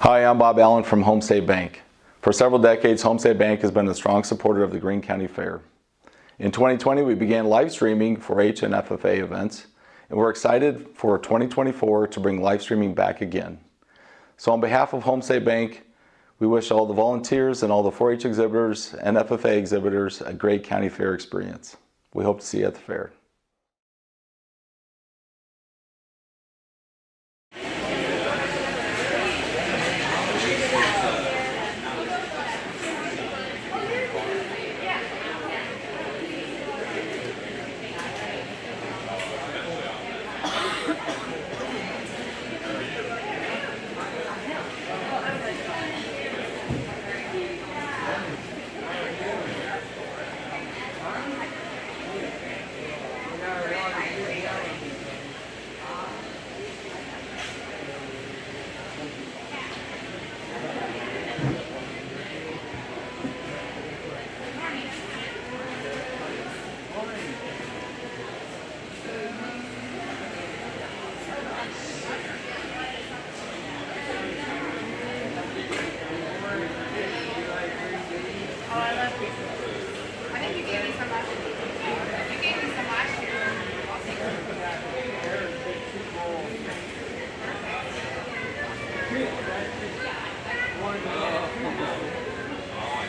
Hi, I'm Bob Allen from Homestead Bank. For several decades, Homestead Bank has been a strong supporter of the Greene County Fair. In 2020, we began live streaming 4-H and FFA events, and we're excited for 2024 to bring live streaming back again. So on behalf of Homestead Bank, we wish all the volunteers and all the 4-H exhibitors and FFA exhibitors a great county fair experience. We hope to see you at the fair.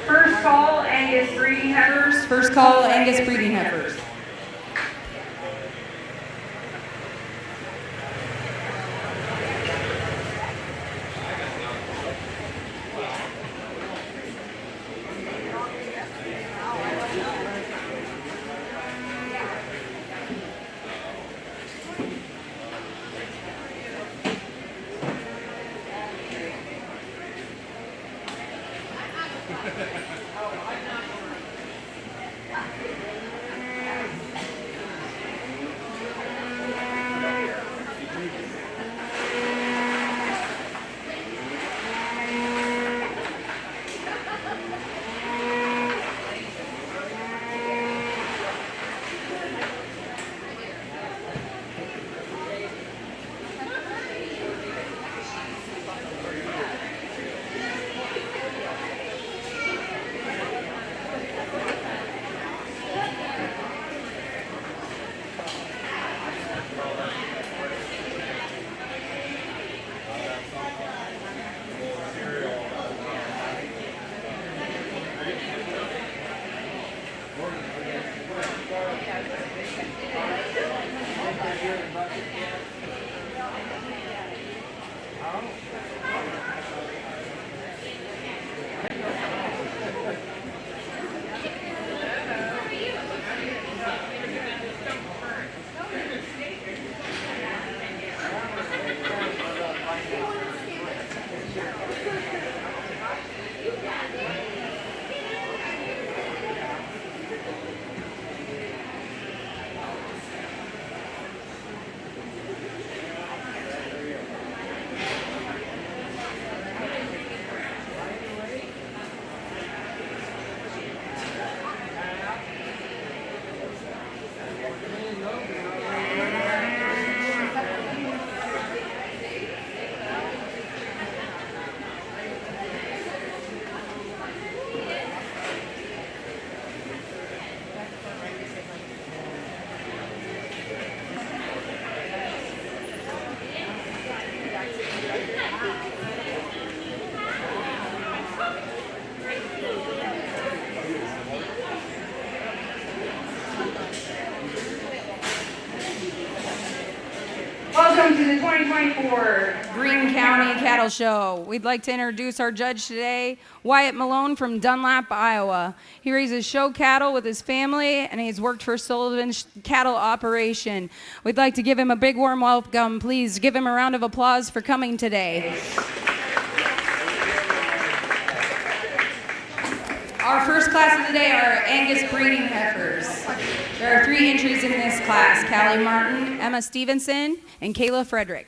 First call, Angus breeding heifers. First call, Angus breeding heifers. Welcome to the 2024 Greene County Cattle Show. We'd like to introduce our judge today, Wyatt Malone from Dunlap, Iowa. He raises show cattle with his family, and he's worked for Sullivan's Cattle Operation. We'd like to give him a big warm welcome. Please give him a round of applause for coming today. Our first class of the day are Angus breeding heifers. There are 3 entries in this class: Callie Martin, Emma Stevenson, and Kayla Frederick.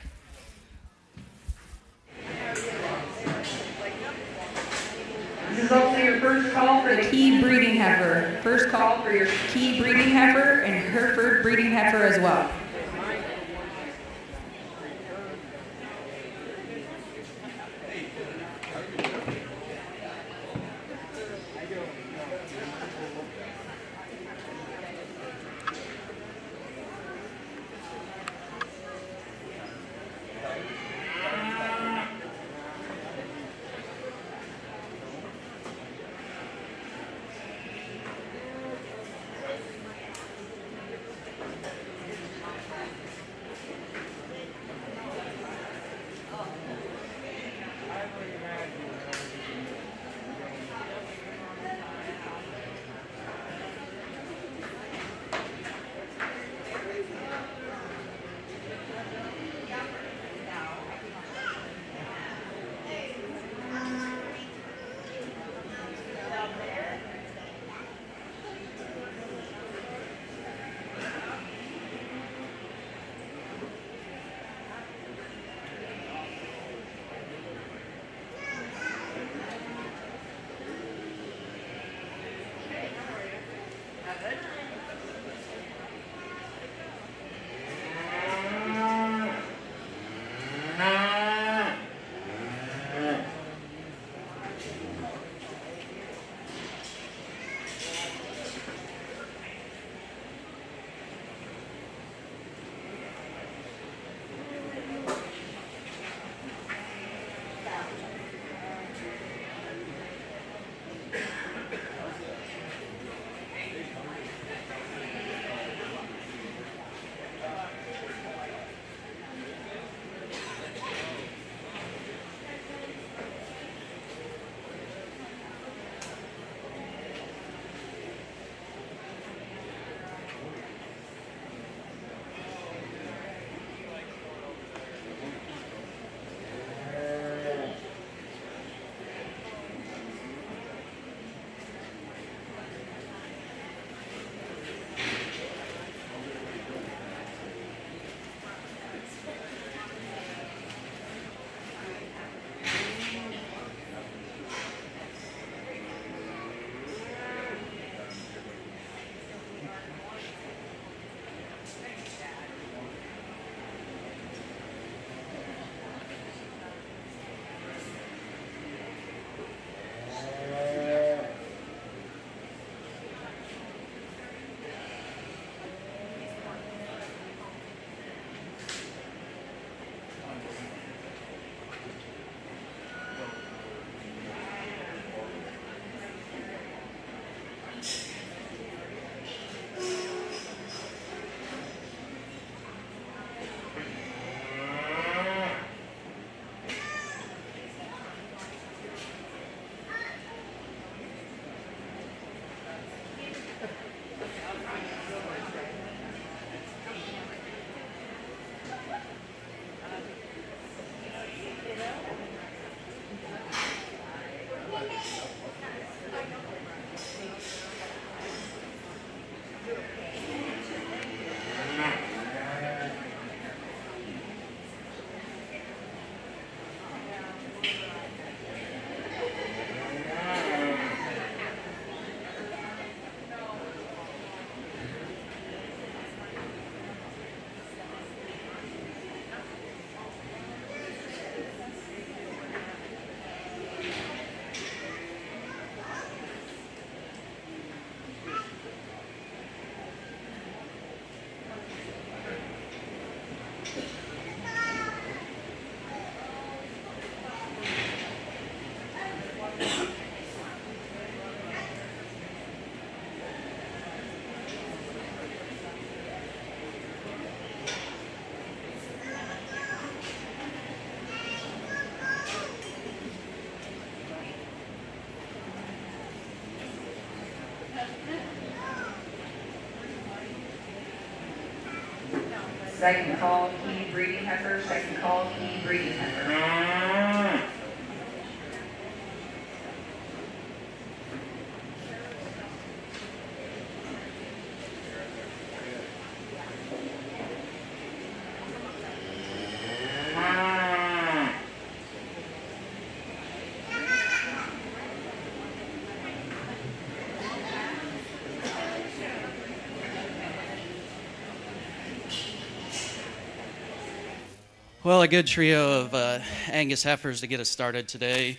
This is also your first call for the Key breeding heifer. First call for your key breeding heifer and Hereford breeding heifer as well. Second call, key breeding heifer. Second call, key breeding heifer. Well, a good trio of Angus heifers to get us started today.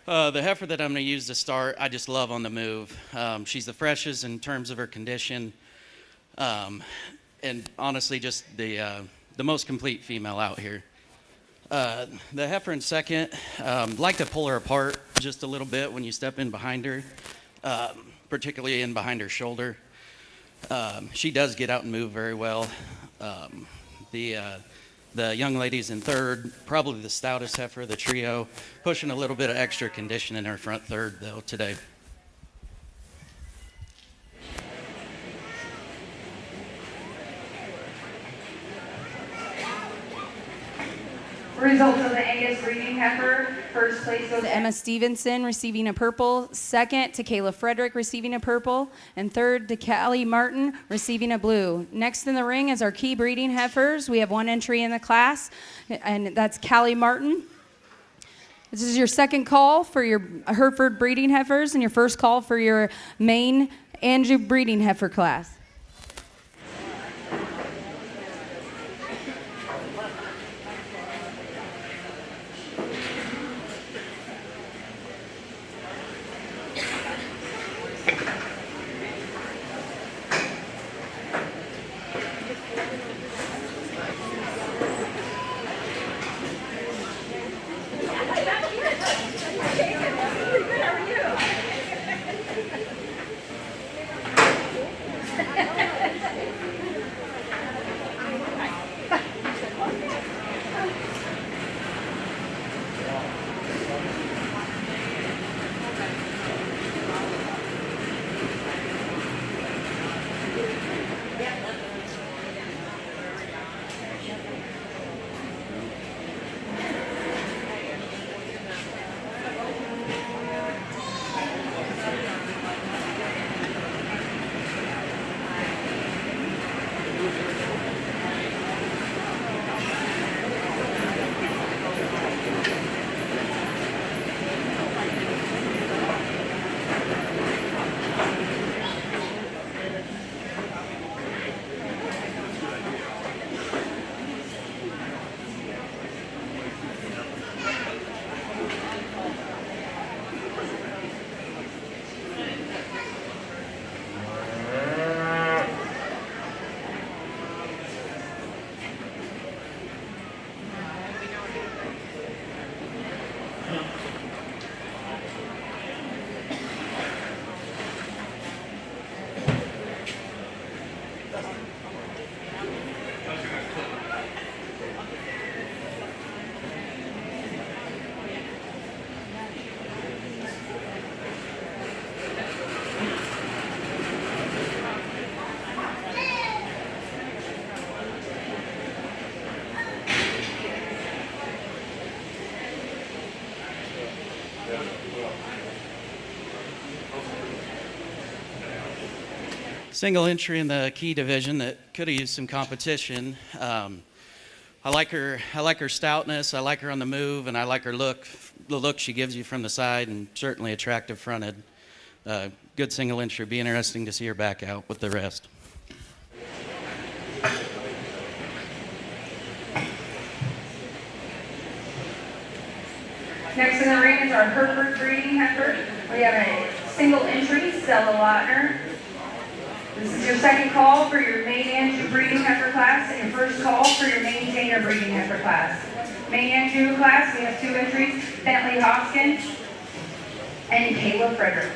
The heifer that I'm going to use to start, I just love on the move. She's the freshest in terms of her condition, and honestly, just the most complete female out here. The heifer in second, like to pull her apart just a little bit when you step in behind her, particularly in behind her shoulder. She does get out and move very well. The young lady's in third, probably the stoutest heifer of the trio, pushing a little bit of extra condition in her front third though today. Results of the Angus breeding heifer. First place goes To Emma Stevenson receiving a purple, second to Kayla Frederick receiving a purple, and third to Callie Martin receiving a blue. Next in the ring is our key breeding heifers. We have one entry in the class, and that's Callie Martin. This is your second call for your Hereford breeding heifers and your first call for your main Andrew breeding heifer class. Single entry in the key division that could have used some competition. I like her stoutness. I like her on the move, and I like her look, the look she gives you from the side, and certainly attractive fronted. Good single entry. Be interesting to see her back out with the rest. Next in the ring is our Hereford breeding heifer. We have a single entry, Stella Lautner. This is your second call for your main Andrew breeding heifer class and your first call for your main Dana breeding heifer class. Main Andrew class, we have two entries, Bentley Hoskins and Kayla Frederick.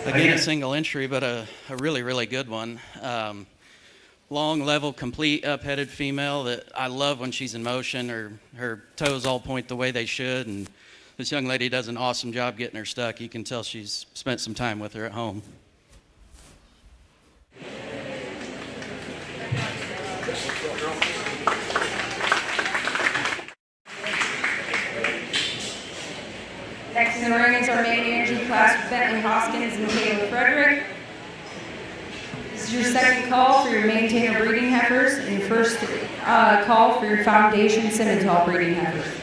Again, a single entry, but a really, really good one. Long, level, complete, up-headed female that I love when she's in motion. Her toes all point the way they should, and this young lady does an awesome job getting her stuck. You can tell she's spent some time with her at home. Next in the ring is our main energy class, Bentley Hoskins and Taylor Frederick. This is your second call for your maintainer breeding heifers and your first call for your foundation Simmental breeding heifers.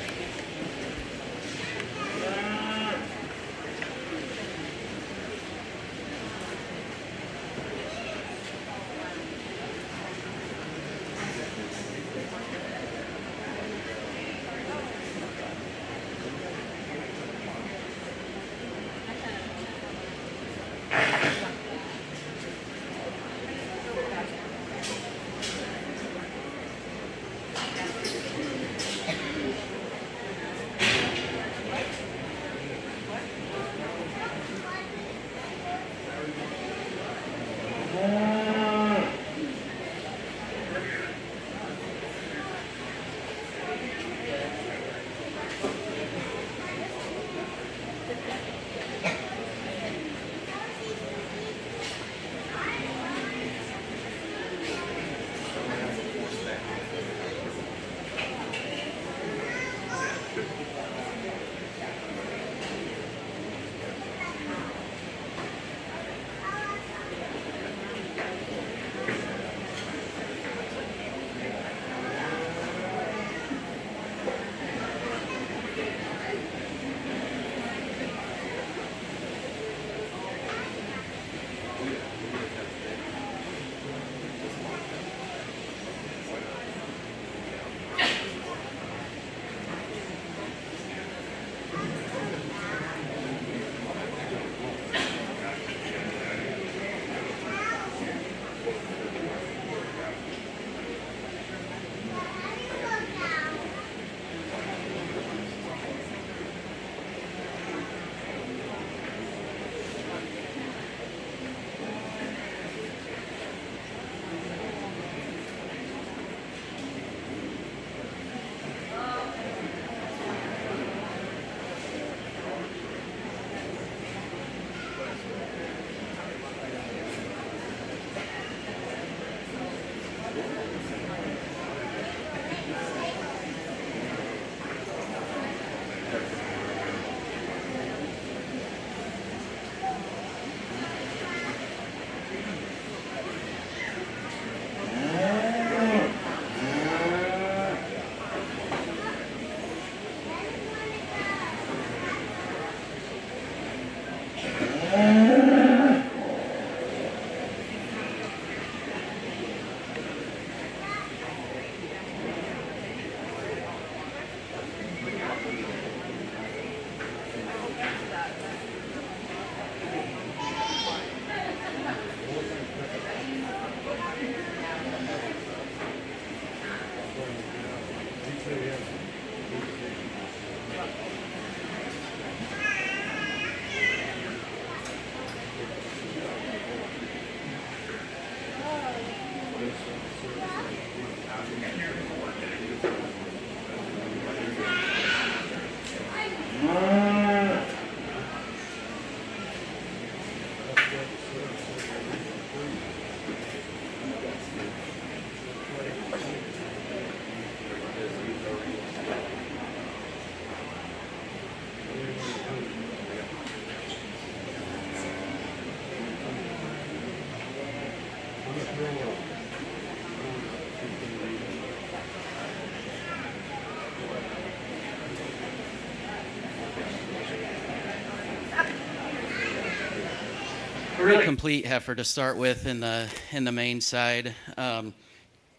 Real complete heifer to start with in the main side. Kind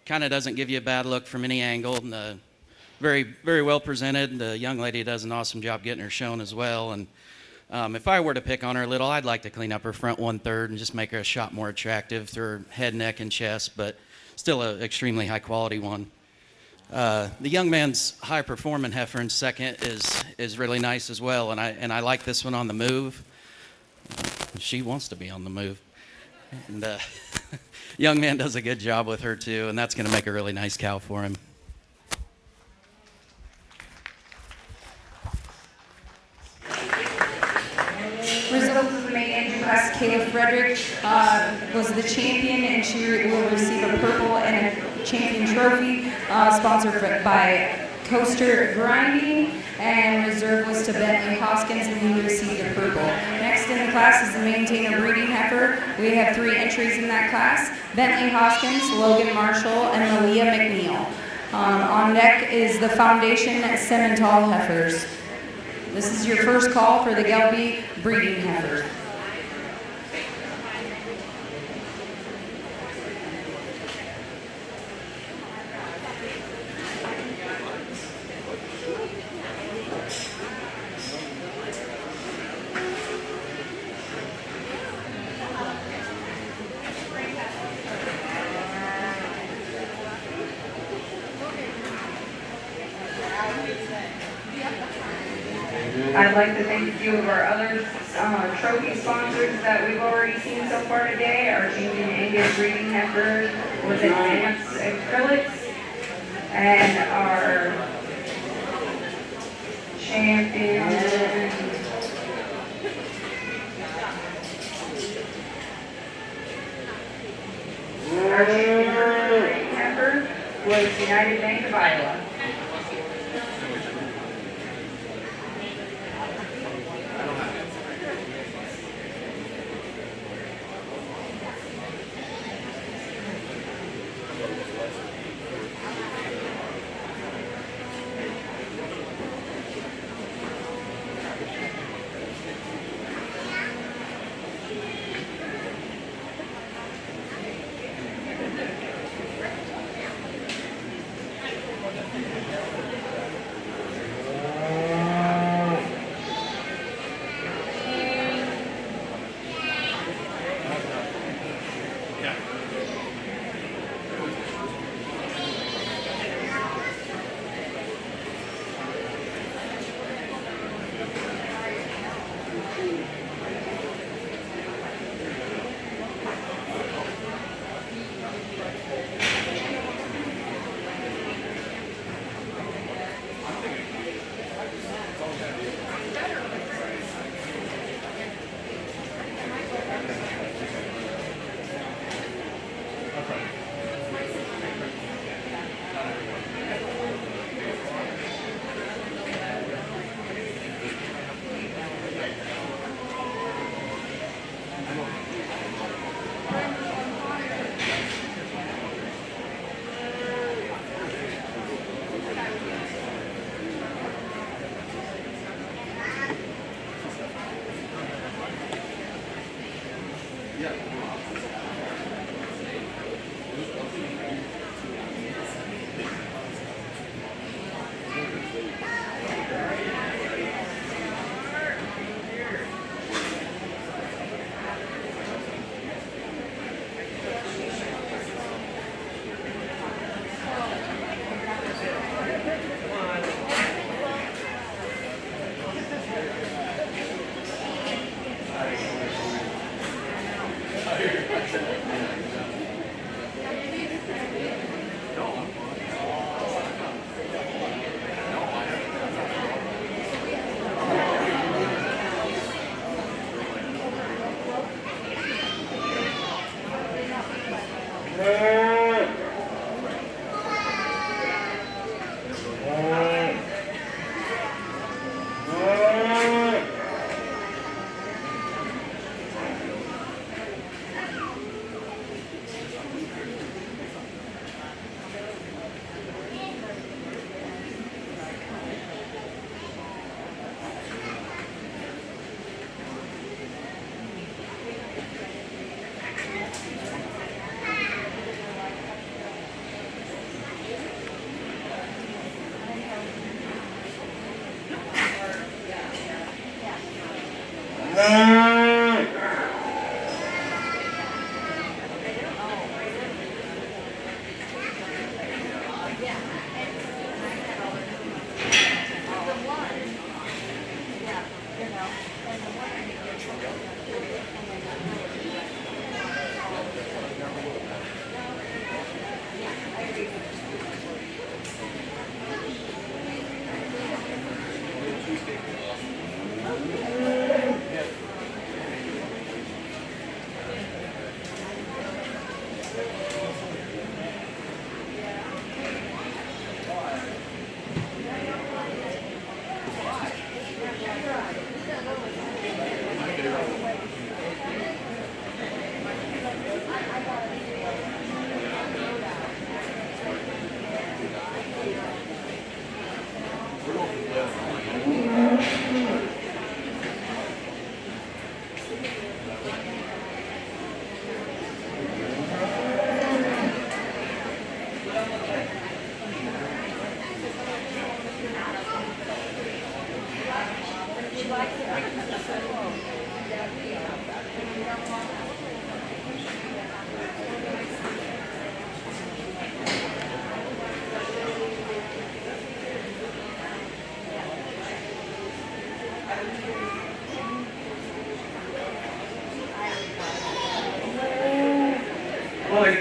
of doesn't give you a bad look from any angle. And, very, very well presented. The young lady does an awesome job getting her shown as well. And if I were to pick on her a little, I'd like to clean up her front 1/3 and just make her a shot more attractive through her head, neck, and chest, but still an extremely high quality one. The young man's high performing heifer in second is really nice as well, and I like this one on the move. She wants to be on the move. And young man does a good job with her too, and that's going to make a really nice cow for him. Results of the main engine class, Kayla Frederick was the champion, and she will receive a purple and a champion trophy sponsored by Coaster Grinding, and reserve was to Bentley Hoskins, and he received a purple. Next in the class is the maintainer breeding heifer. We have 3 entries in that class: Bentley Hoskins, Logan Marshall, and Malia McNeil. On deck is the foundation Simmental heifers. This is your first call for the Gelby breeding heifers. I'd like to thank a few of our other trophy sponsors that we've already seen so far today. Our champion Angus breeding heifer with advanced acrylics, and our champion breeding heifer was United Bank of Iowa.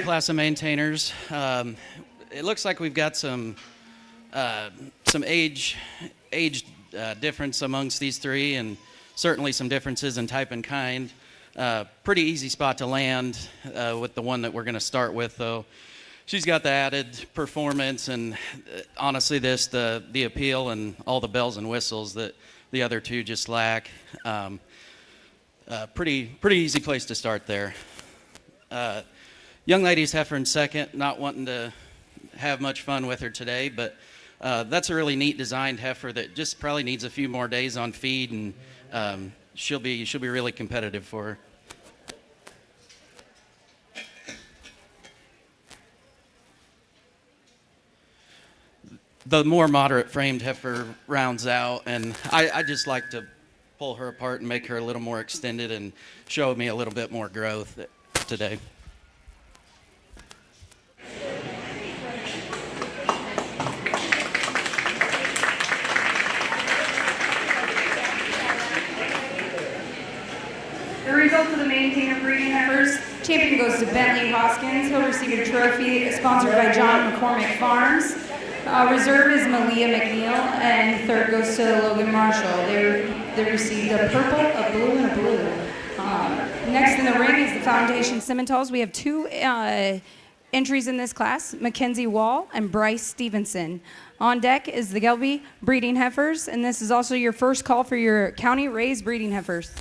Class of maintainers. It looks like we've got some age difference amongst these three, and certainly some differences in type and kind. Pretty easy spot to land with the one that we're going to start with, though. She's got the added performance and honestly the appeal and all the bells and whistles that the other two just lack. Pretty easy place to start there. Young lady's heifer in second, not wanting to have much fun with her today, but that's a really neat designed heifer that just probably needs a few more days on feed, and she'll be really competitive for her. The more moderate framed heifer rounds out, and I just like to pull her apart and make her a little more extended and show me a little bit more growth today. The results of the maintainer breeding heifers. First champion goes to Bentley Hoskins. He'll receive a trophy sponsored by John McCormick Farms. Reserve is Malia McNeil, and third goes to Logan Marshall. They received a purple, a blue, and a blue. Next in the ring is the Foundation Simmentals. We have two entries in this class, Mackenzie Wall and Bryce Stevenson. On deck is the Gelby breeding heifers, and this is also your first call for your county raised breeding heifers.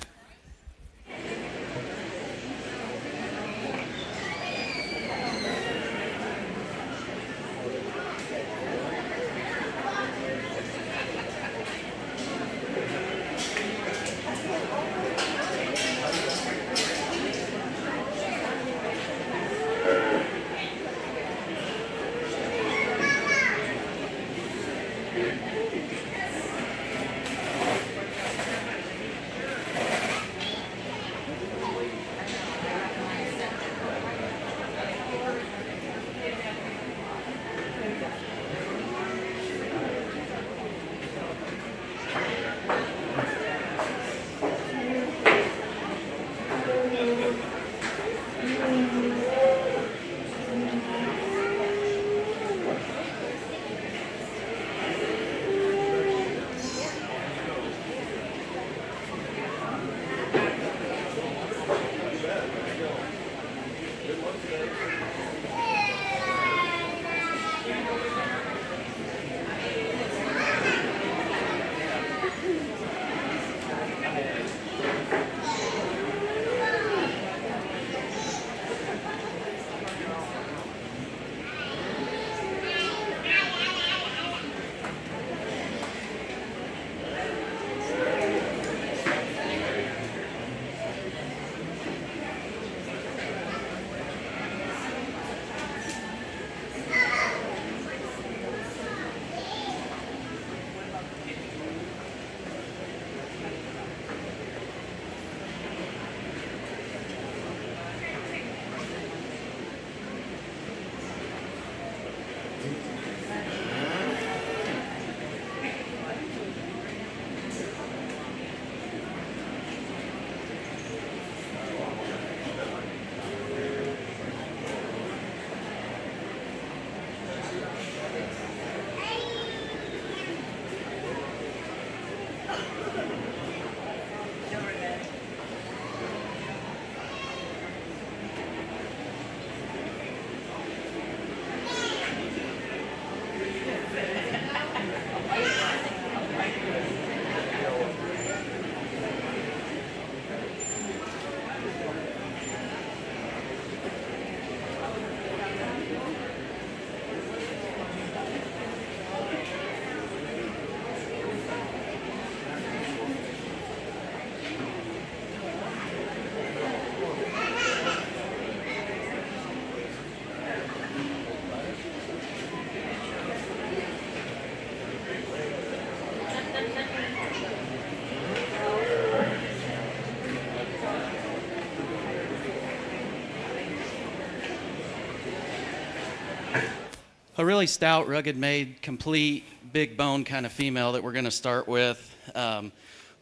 A really stout, rugged made, complete, big bone kind of female that we're going to start with.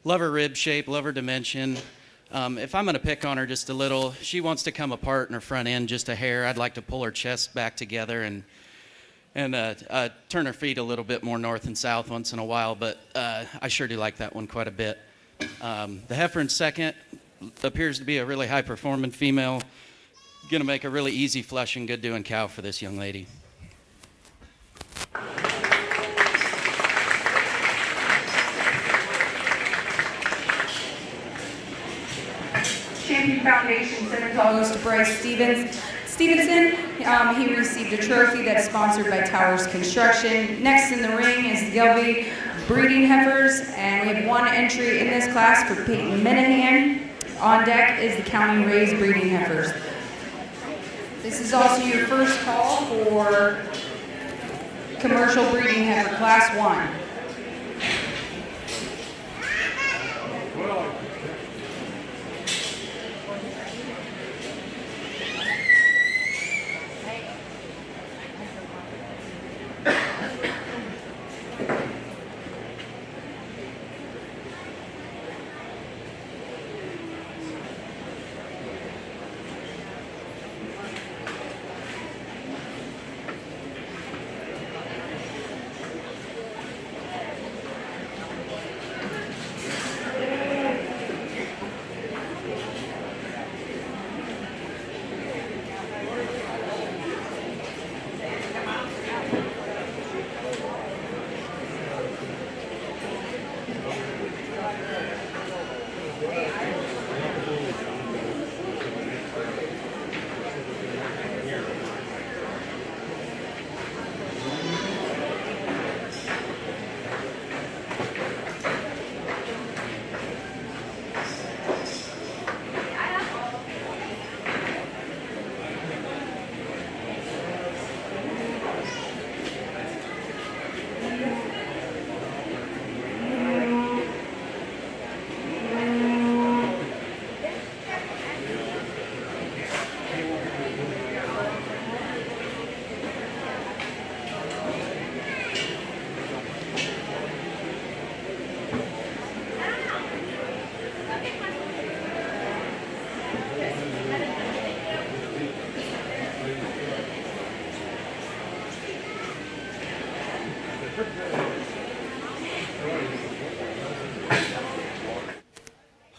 Love her rib shape, love her dimension. If I'm going to pick on her just a little, she wants to come apart in her front end just a hair. I'd like to pull her chest back together and turn her feet a little bit more north and south once in a while, but I sure do like that one quite a bit. The heifer in second appears to be a really high-performing female. Going to make a really easy flushing, good-doing cow for this young lady. Champion Foundation Center Goes to Bryce Stevenson. He received a trophy that's sponsored by Towers Construction. Next in the ring is the Gelby Breeding Heifers, and we have one entry in this class for Peyton Minahan. On deck is the County Raised Breeding Heifers. This is also your first call for Commercial Breeding Heifer Class 1.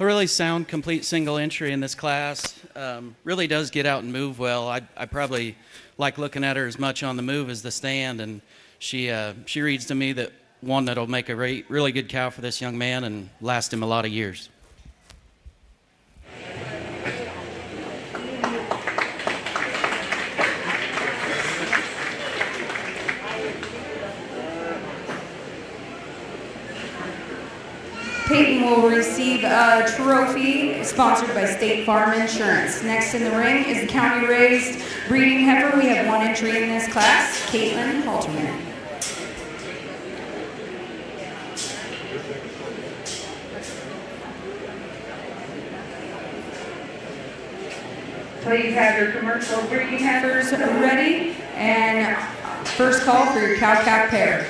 A really sound, complete single entry in this class. Really does get out and move well. I probably like looking at her as much on the move as the stand, and she reads to me that one that'll make a really good cow for this young man and last him a lot of years. Peyton will receive a trophy sponsored by State Farm Insurance. Next in the ring is the County Raised Breeding Heifer. We have one entry in this class, Caitlin Halterman. Please have your commercial breeding heifers Ready, and first call for your cow-calf pair.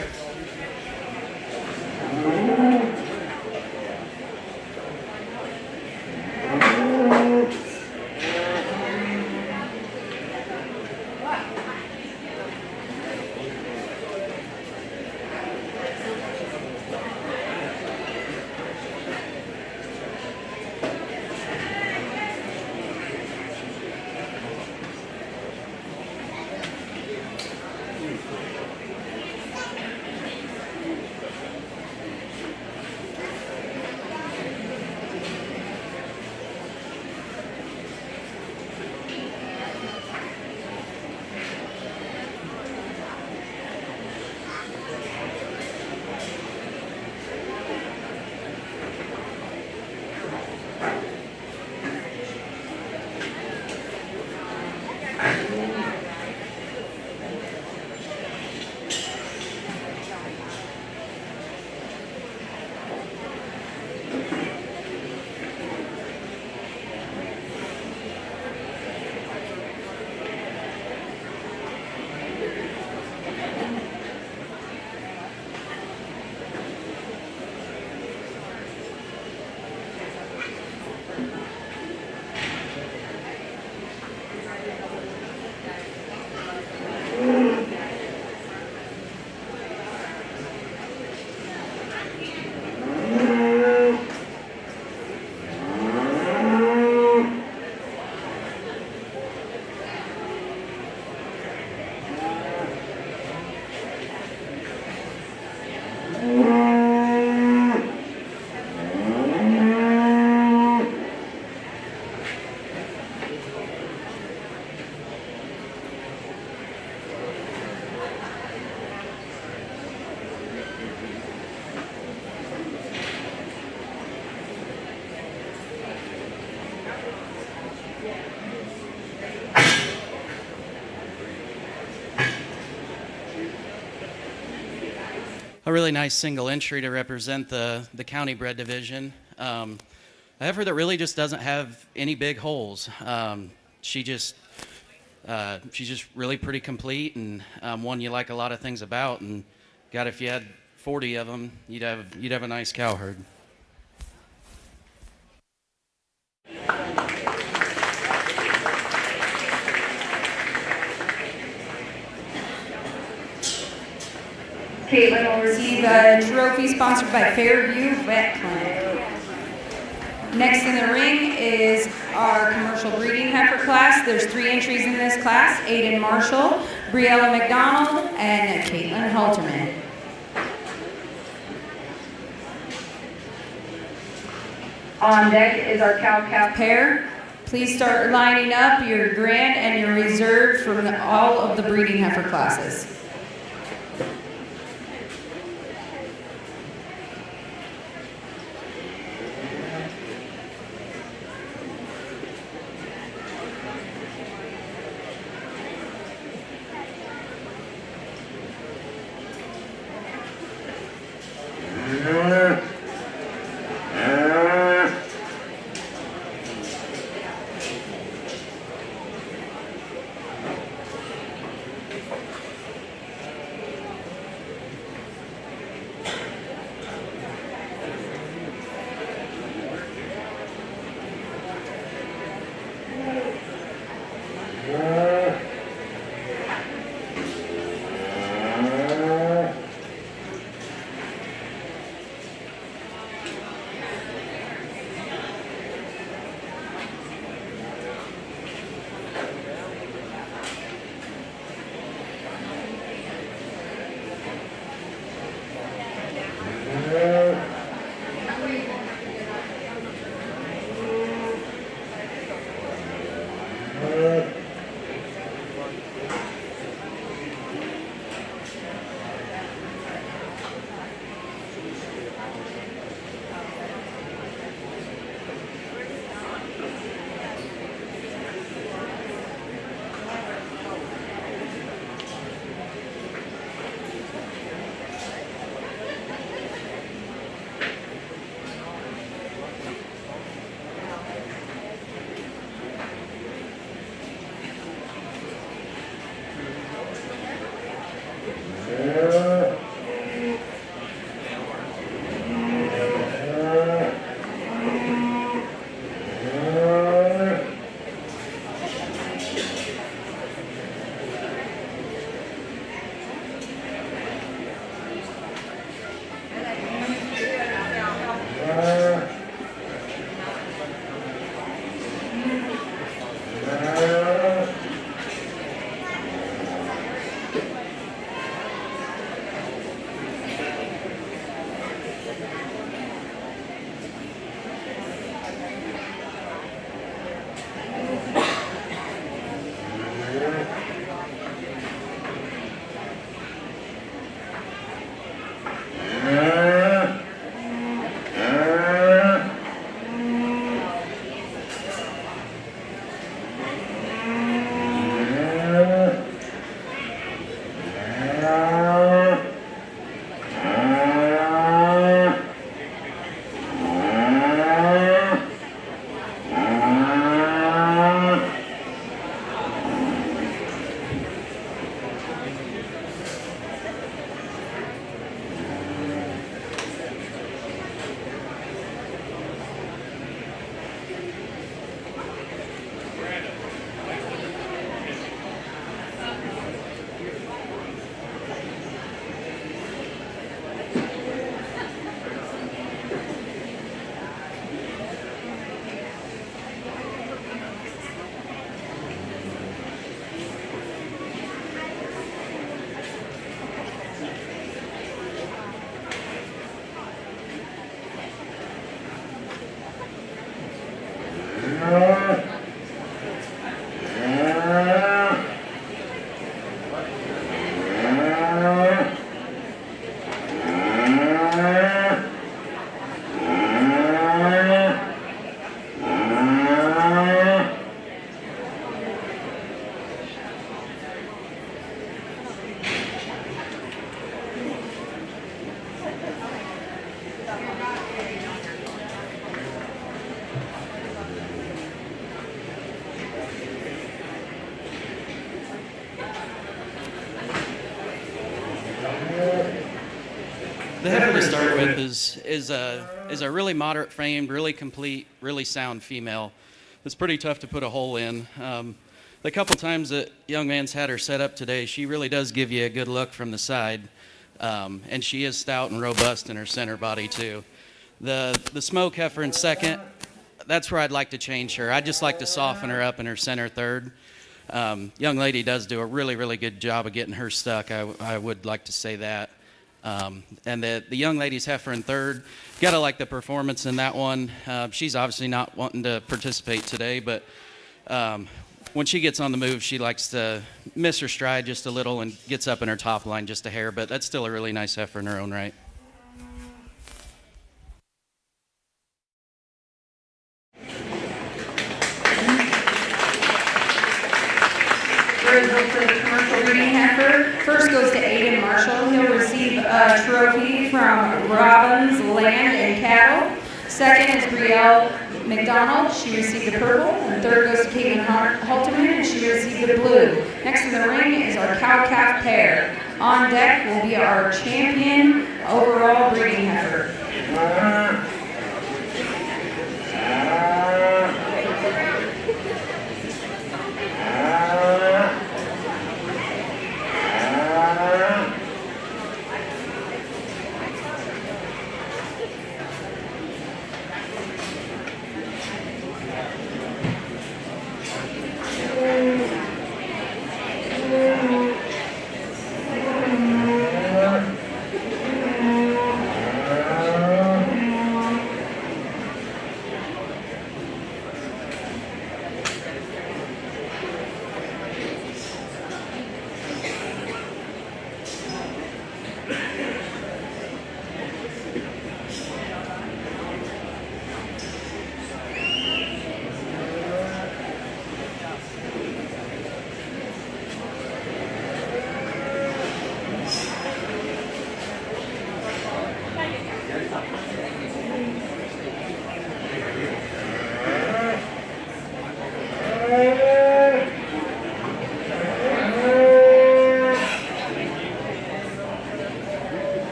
a really nice single entry to represent the county bred division. A heifer that really just doesn't have any big holes. She's just really pretty complete, and one you like a lot of things about. And God, if you had 40 of them, you'd have a nice cow herd. Caitlin will Receive receive a trophy sponsored by Fairview Vet Clinic. Next in the ring is our commercial breeding heifer class. There's 3 entries in this class: Aiden Marshall, Briella McDonald, and Caitlin Halterman. On deck is our cow-calf Pair, please start lining up your grand and your reserve from all of the breeding heifer classes. to start with is a really moderate framed, really complete, really sound female. It's pretty tough to put a hole in. The couple times that young man's had her set up today, she really does give you a good look from the side, and she is stout and robust in her center body too. The smoke heifer in second, that's where I'd like to change her. I'd just like to soften her up in her center third. Young lady does do a really, really good job of getting her stuck. I would like to say that. And the young lady's heifer in third, gotta like the performance in that one. She's obviously not wanting to participate today, but when she gets on the move, she likes to miss her stride just a little and gets up in her top line just a hair, but that's still a really nice heifer in her own right. For the commercial breeding heifer, first goes to Aiden Marshall. He'll receive a trophy from Robbins Land and Cattle. Second is Brielle McDonald. She received the purple. And third goes to Caitlin Halterman, and she received the blue. Next in the ring is our cow-calf pair. On deck will be our champion overall breeding heifer.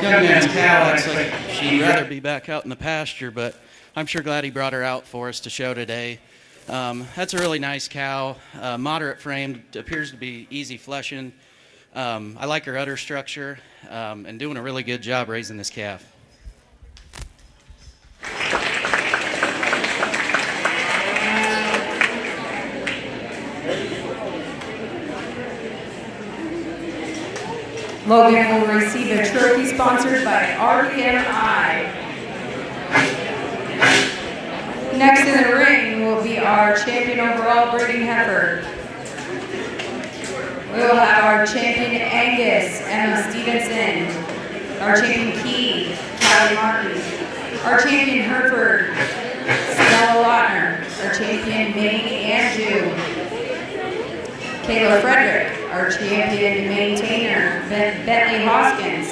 Young man's cow looks like she'd rather be back out in the pasture, but I'm sure glad he brought her out for us to show today. That's a really nice cow, moderate framed, appears to be easy fleshing. I like her udder structure and doing a really good job raising this calf. Logan will receive a trophy sponsored by REMI. Next in the ring will be our champion overall breeding heifer. We will have our champion Angus, Emma Stevenson. Our champion Key, Callie Martin. Our champion Hereford, Stella Lautner. Our champion Maine Andrew, Kayla Frederick. Our champion maintainer Bentley Hoskins.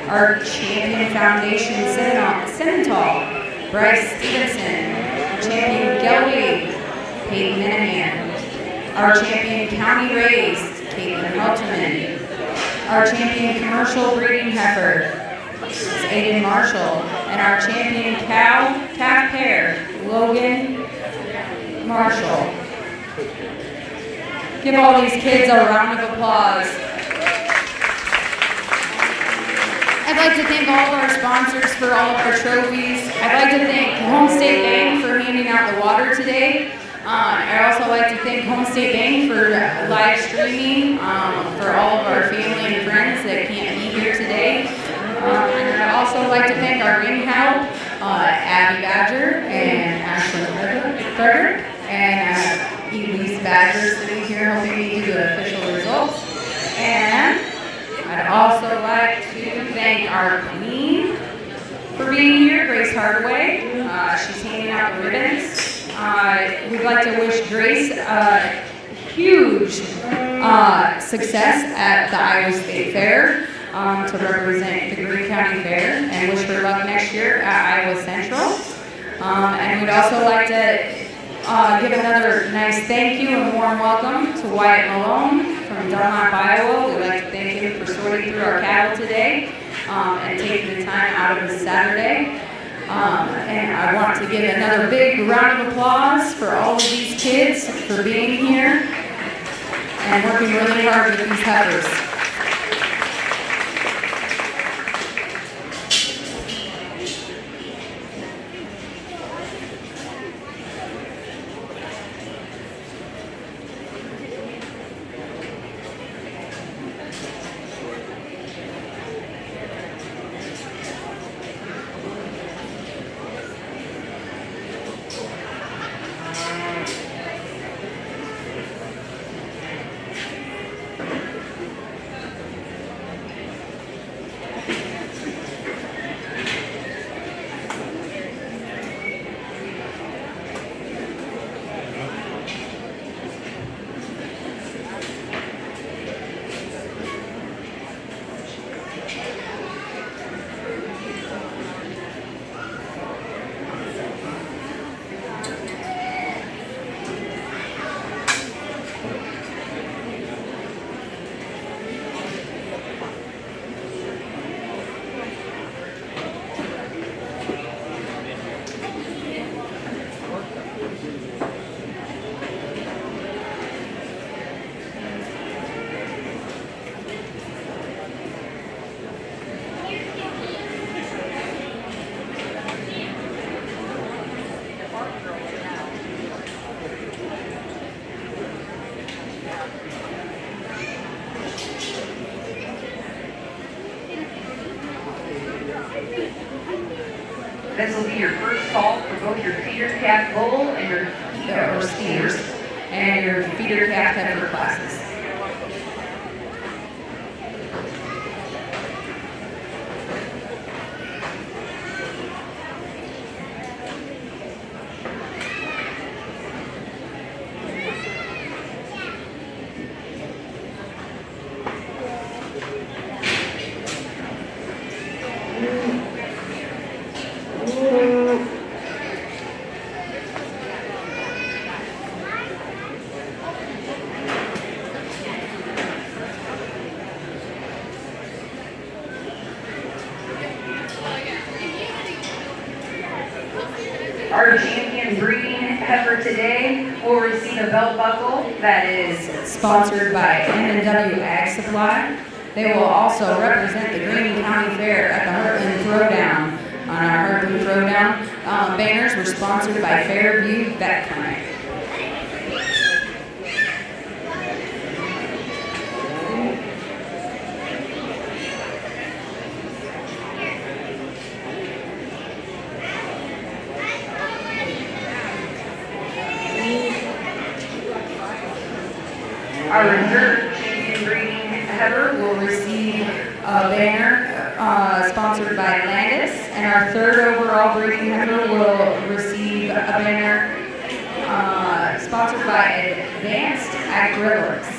Our champion foundation Simmental, Bryce Stevenson. Our champion Gelby, Peyton Minahan. Our champion county raised, Caitlin Helterman. Our champion commercial breeding heifer is Aiden Marshall. And our champion calf pair, Logan Marshall. Give all these kids a round of applause. I'd like to thank all of our sponsors for all of our trophies. I'd like to thank Home State Bank for handing out the water today. I'd also like to thank Home State Bank for live streaming for all of our family and friends that can't be here today. And I'd also like to thank our ring help, Abby Badger and Ashley Frederick, and Elise Badger sitting here helping me do the official results. And I'd also like to thank our queen for being here, Grace Hardaway. She's handing out the ribbons. We'd like to wish Grace huge success at the Iowa State Fair to represent the Greene County Fair, and wish her luck next year at Iowa Central. And we'd also like to give another nice thank you and warm welcome to Wyatt Malone from Dunlap, Iowa. We'd like to thank him for sorting through our cattle today and taking the time out of his Saturday. And I want to give another big round of applause for all of these kids for being here and working really hard with these heifers. This will be your first call for both your feeder calf bull and your steers and your feeder calf heifer classes. Our champion breeding heifer today will receive a belt buckle that is sponsored by M&W Ag Supply. They will also represent the Greene County Fair at the Heartland Throwdown. On our Heartland Throwdown, banners were sponsored by Fairview Vet Clinic. Our reserve champion breeding heifer will receive a banner sponsored by Landis, and our third overall breeding heifer will receive a banner sponsored by Advanced Agrilytics.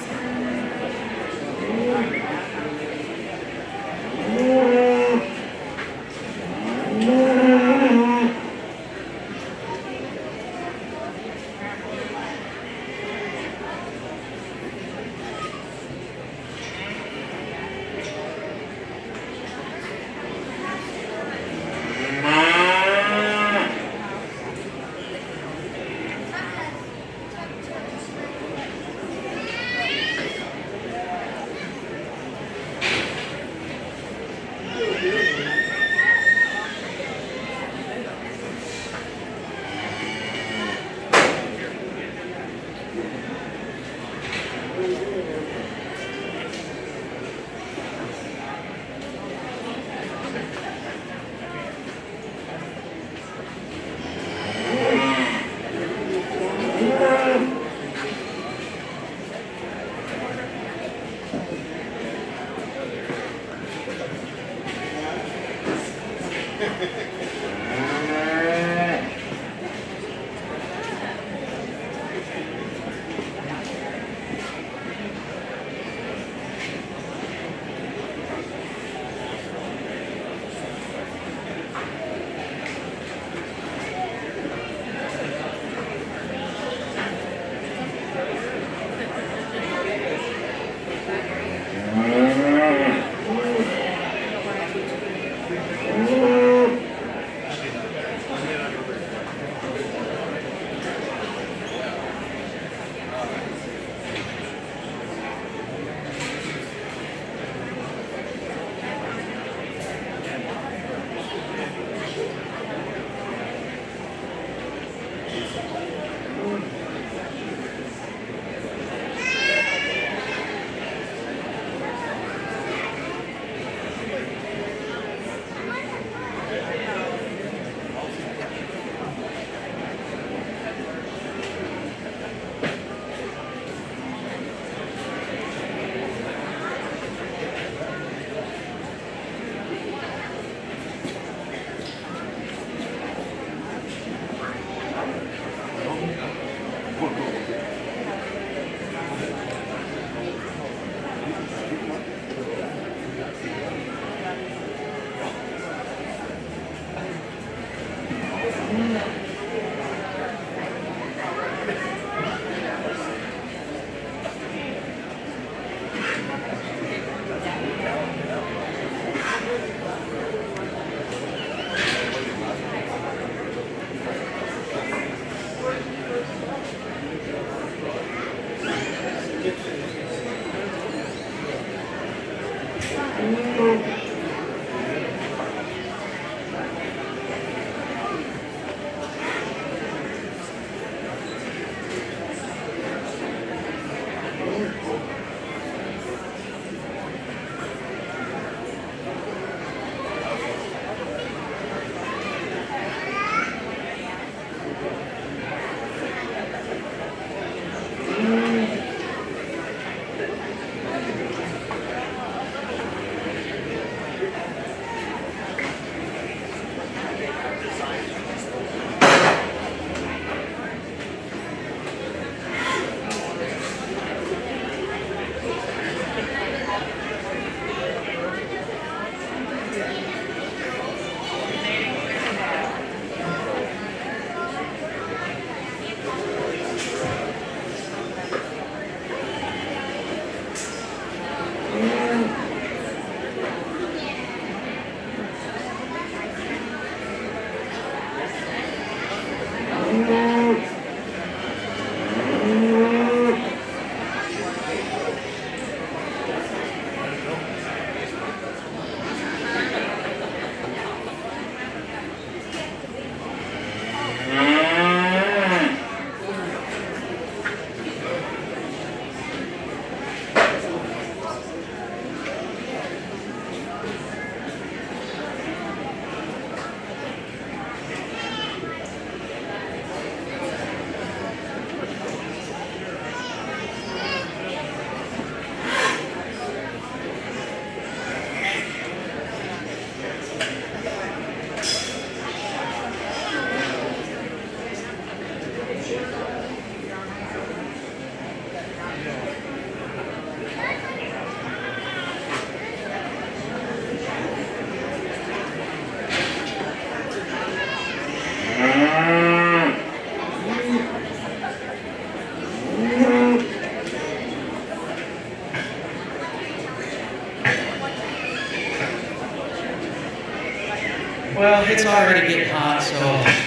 it's already getting hot, so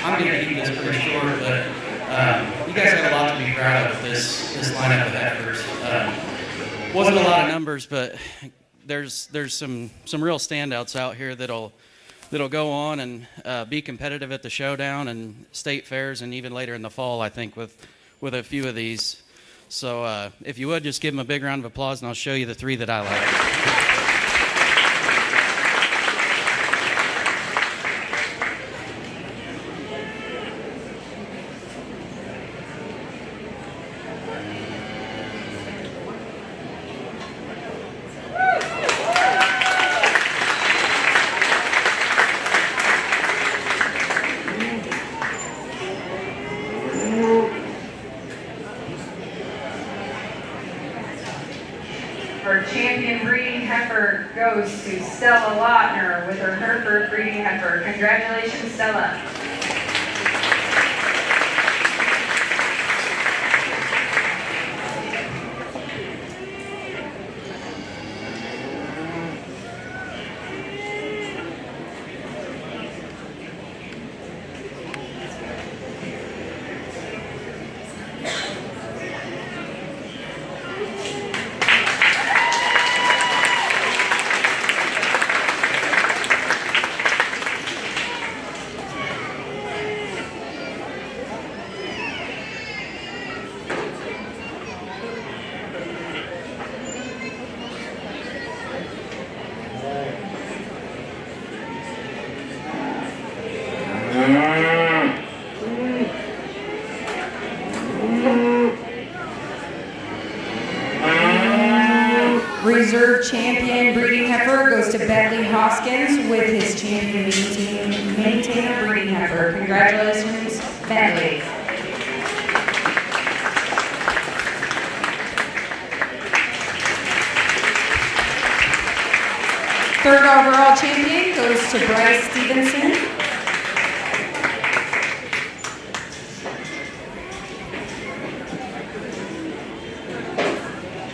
I'm going to keep this pretty short, but you guys have a lot to be proud of this lineup of heifers. Wasn't a lot of numbers, but there's some real standouts out here that'll go on and be competitive at the showdown and state fairs and even later in the fall, I think, with a few of these. So if you would, just give them a big round of applause, and I'll show you the 3 that I like. Our champion breeding heifer goes to Stella Lautner with her Hereford breeding heifer. Congratulations, Stella. Reserve champion breeding heifer goes to Bentley Hoskins with his champion maintainer breeding heifer. Congratulations, Bentley. Third overall champion goes to Bryce Stevenson.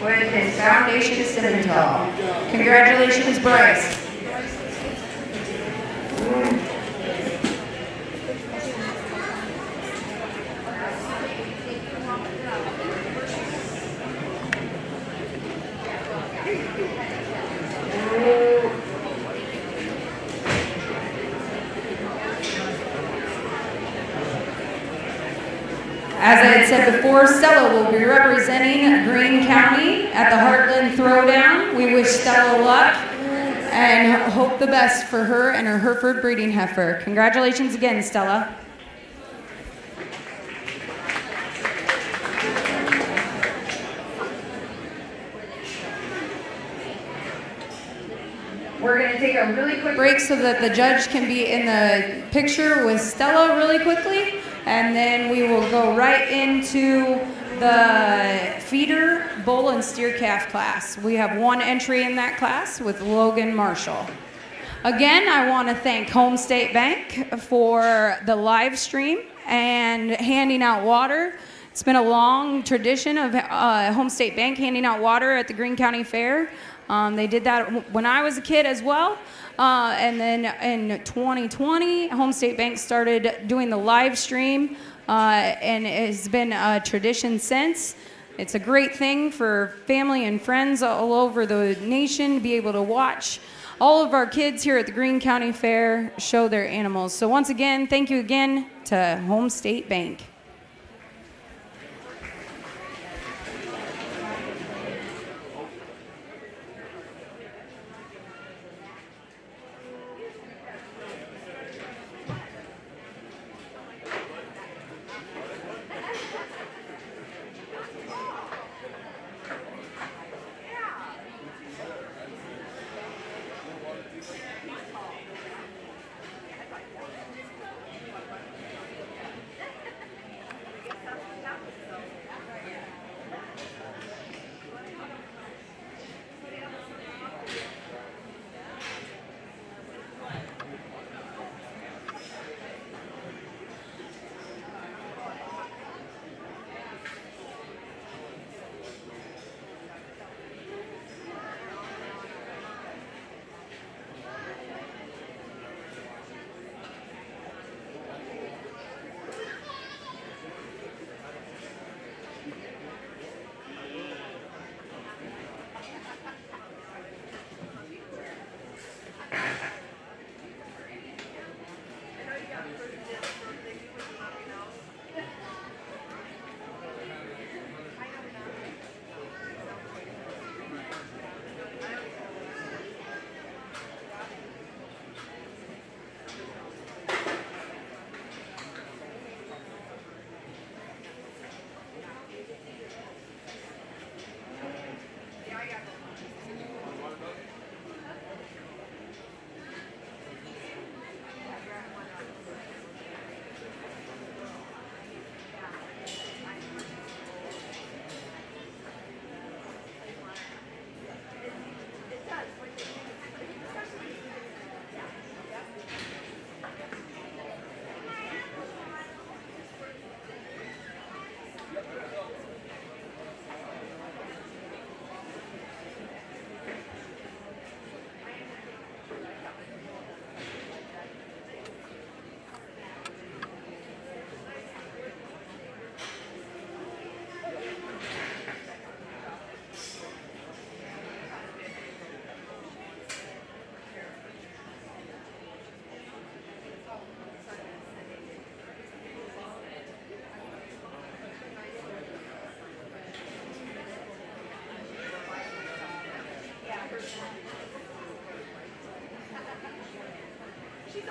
With his Foundation Simmental. Congratulations, Bryce. As I had said before, Stella will be representing Greene County at the Heartland Throwdown. We wish Stella luck and hope the best for her and her Hereford breeding heifer. Congratulations again, Stella. We're going to take a really quick Break so that the judge can be in the picture with Stella really quickly, and then we will go right into the feeder bull and steer calf class. We have one entry in that class with Logan Marshall. Again, I want to thank Home State Bank for the live stream and handing out water. It's been a long tradition of Home State Bank handing out water at the Greene County Fair. They did that when I was a kid as well. And then in 2020, Home State Bank started doing the live stream, and it has been a tradition since. It's a great thing for family and friends all over the nation to be able to watch all of our kids here at the Greene County Fair show their animals. So once again, thank you again to Home State Bank.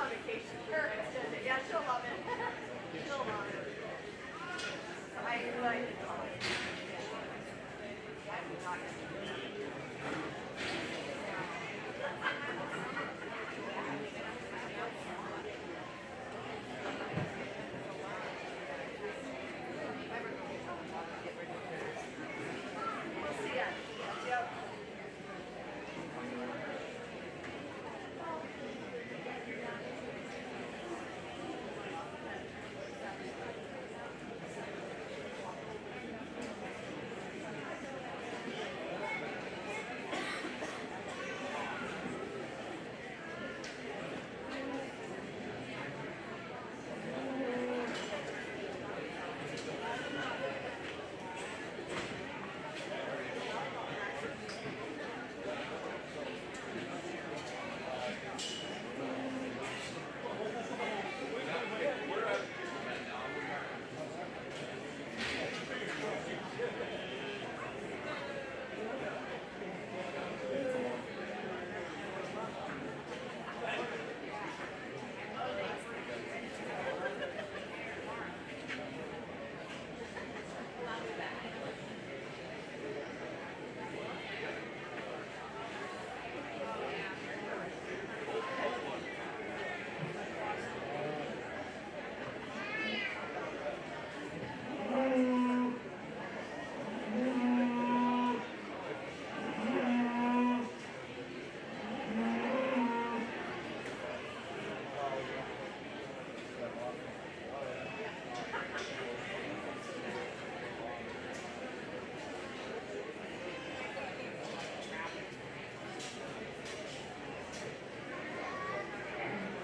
on vacation. Yeah, she'll love it. She'll love it. I invited her. We'll see ya. Yep.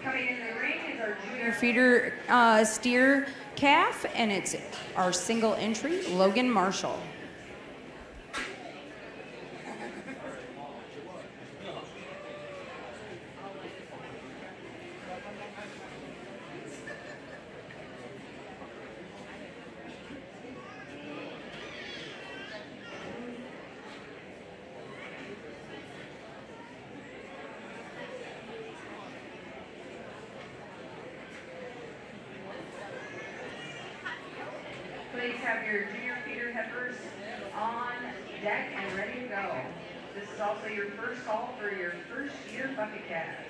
Coming in the ring is our junior Feeder steer calf, and it's our single entry, Logan Marshall. Please have your junior feeder heifers on deck and ready to go. This is also your first call for your first year bucket calves.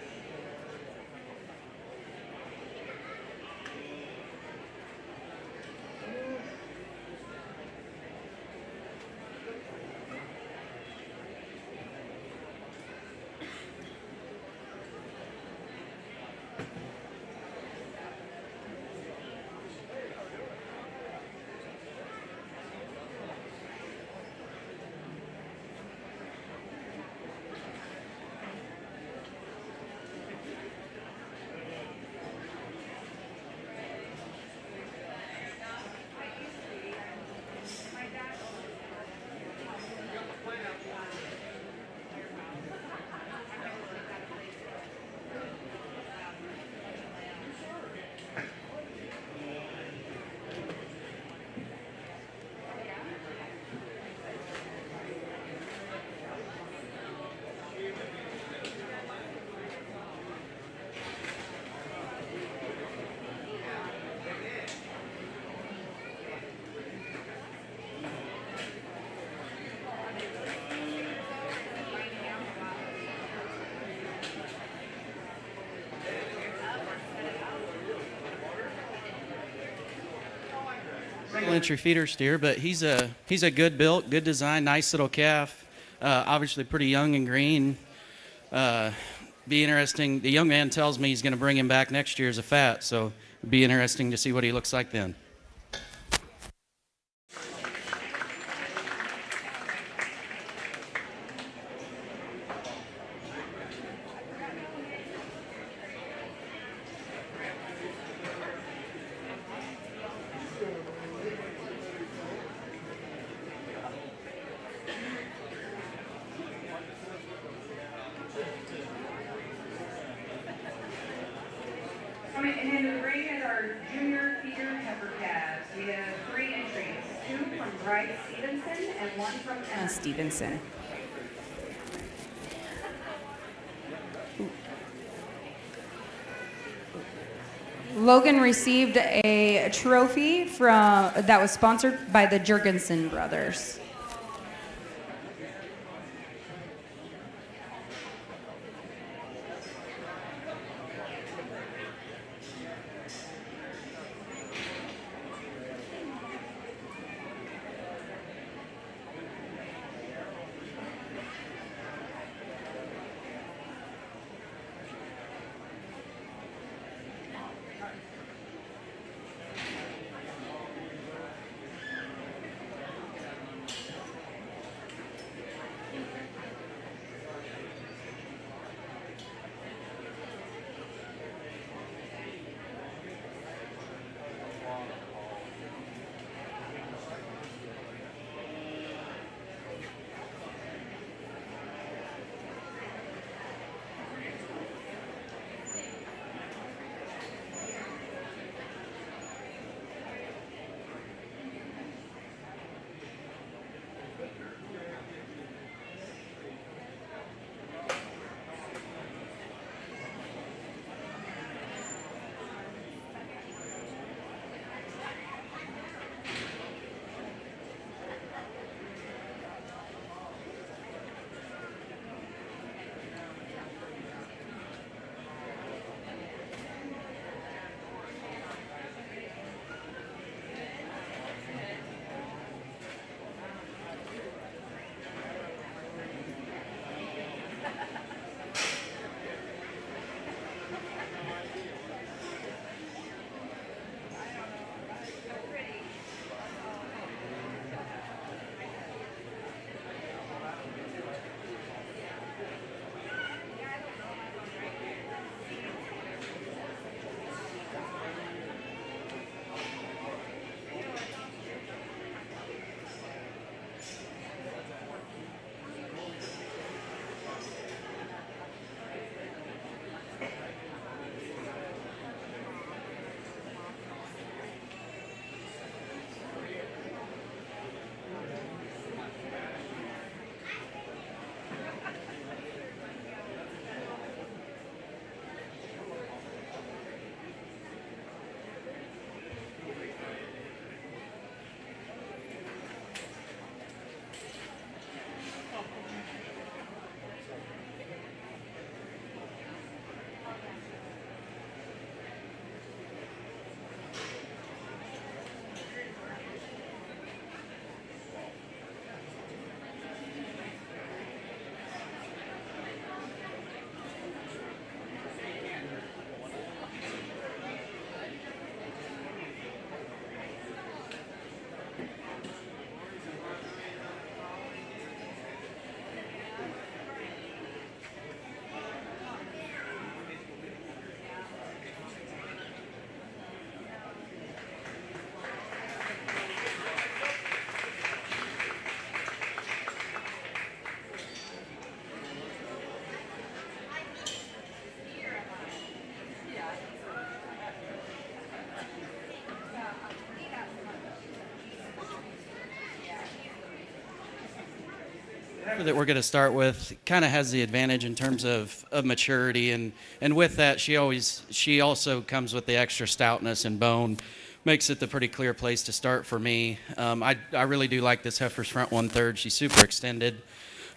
Single entry feeder steer, but he's a good built, good design, nice little calf. Obviously pretty young and green. Be interesting. The young man tells me he's going to bring him back next year as a fat, so it'd be interesting to see what he looks like then. Coming into the ring is our junior feeder heifer calves. We have 3 entries, 2 from Bryce Stevenson and 1 from Emma. Stevenson. Logan received a trophy that was sponsored by the Jurgensen brothers. That we're going to start with kind of has the advantage in terms of maturity, and with that she also comes with the extra stoutness and bone, makes it the pretty clear place to start for me. I really do like this heifer's front 1/3. She's super extended.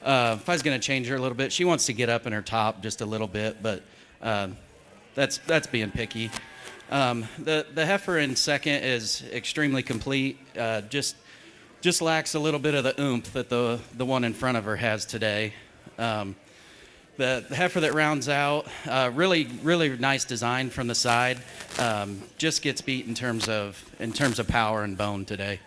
If I was going to change her a little bit, she wants to get up in her top just a little bit, but that's being picky. The heifer in second is extremely complete. Just lacks a little bit of the oomph that the one in front of her has today. The heifer that rounds out, really nice design from the side. Just gets beat in terms of power and bone today.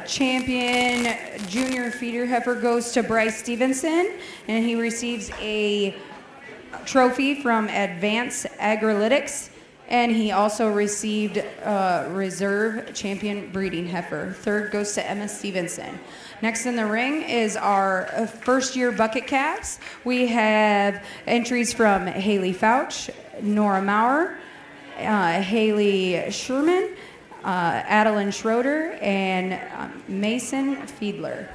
Champion junior feeder heifer goes to Bryce Stevenson, and he receives a trophy from Advanced Agrilytics and he also received reserve champion breeding heifer. Third goes to Emma Stevenson. Next in the ring is our first-year bucket calves. We have entries from Haley Fouch, Nora Maurer, Haley Sherman, Adeline Schroeder, and Mason Fiedler.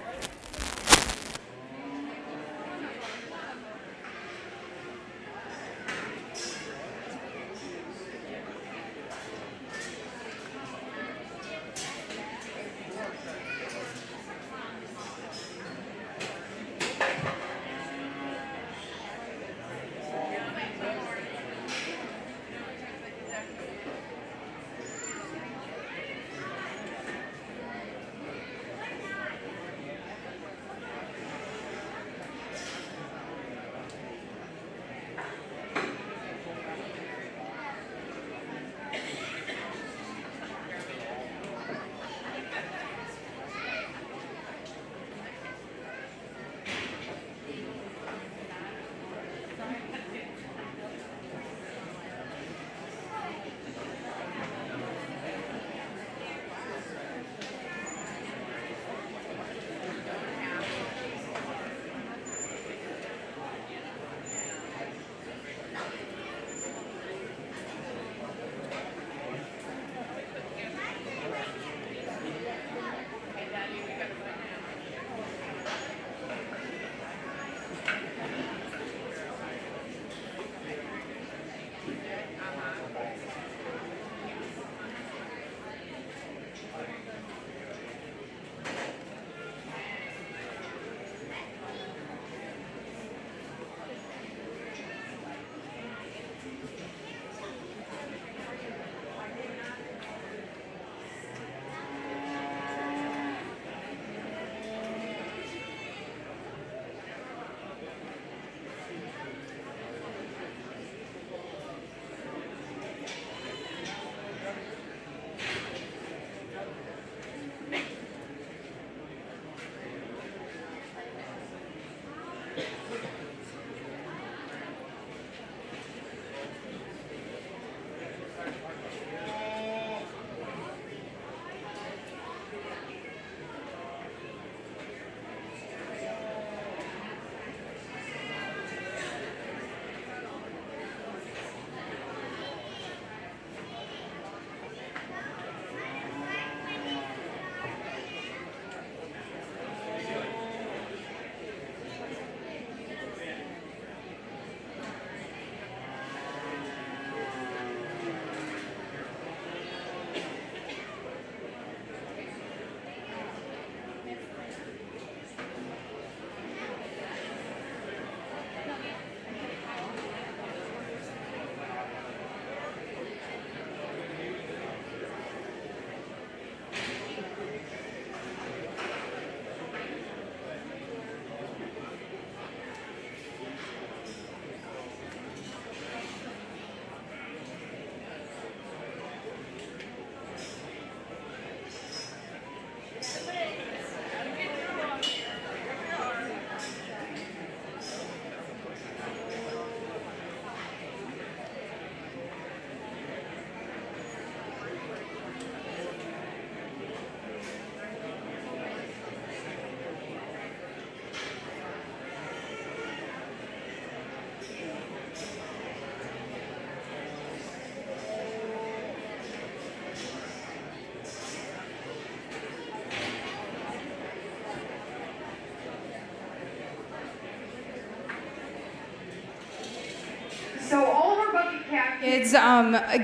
So all of our bucket calf Kids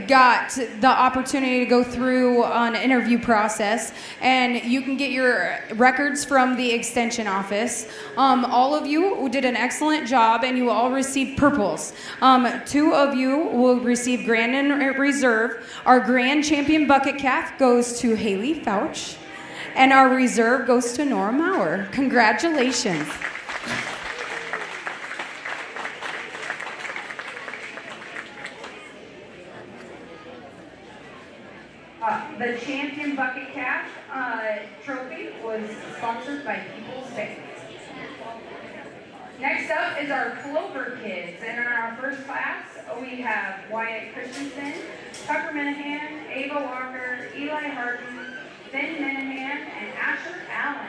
got the opportunity to go through an interview process, and you can get your records from the extension office. All of you did an excellent job, and you all received purples. 2 of you will receive Grand and Reserve. Our Grand Champion bucket calf goes to Haley Fouch, and our Reserve goes to Nora Maurer. Congratulations. The champion bucket calf trophy was sponsored by People's Bank. Next up is our Clover kids, and in our first class, we have Wyatt Christensen, Tucker Minahan, Ava Walker, Eli Harden, Finn Minahan, and Asher Allen.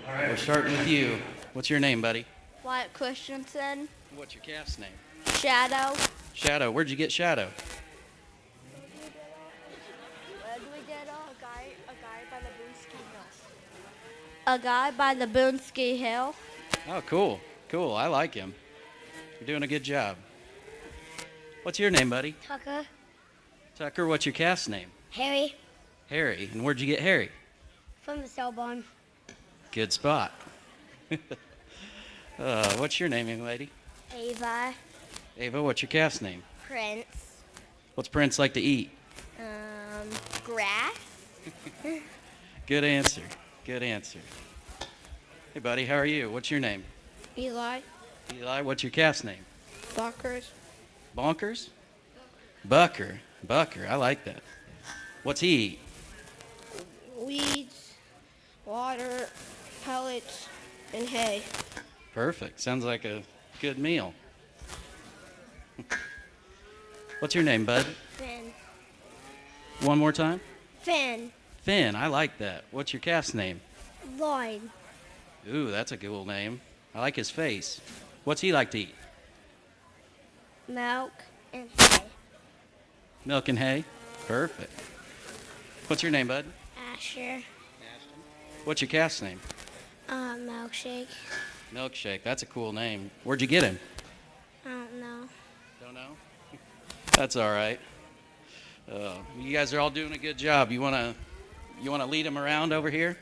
All right, we're starting with you. What's your name, buddy? Wyatt Christensen, What's your calf's name? Shadow. Shadow. Where'd you get Shadow? Where do we get a guy by the Boonski Hill? A guy by the Boonski Hill. Oh, cool. Cool. I like him. You're doing a good job. What's your name, buddy? Tucker. Tucker. What's your calf's name? Harry. Harry. And where'd you get Harry? From the cell barn. Good spot. What's your name, young lady? Ava. Ava. What's your calf's name? Prince. What's Prince like to eat? Grass. Good answer. Good answer. Hey, buddy. How are you? What's your name? Eli. Eli. What's your calf's name? Buckers. Bonkers? Bucker. Bucker. I like that. What's he eat? Weeds. Water. Pellets. And hay. Perfect. Sounds like a good meal. What's your name, bud? Finn. One more time. Finn. Finn. I like that. What's your calf's name? Lloyd. Ooh, that's a cool name. I like his face. What's he like to eat? Milk. And hay. Milk and hay? Perfect. What's your name, bud? Asher. What's your calf's name? Milkshake. Milkshake. That's a cool name. Where'd you get him? I don't know. Don't know? That's all right. You guys are all doing a good job. You wanna lead him around over here?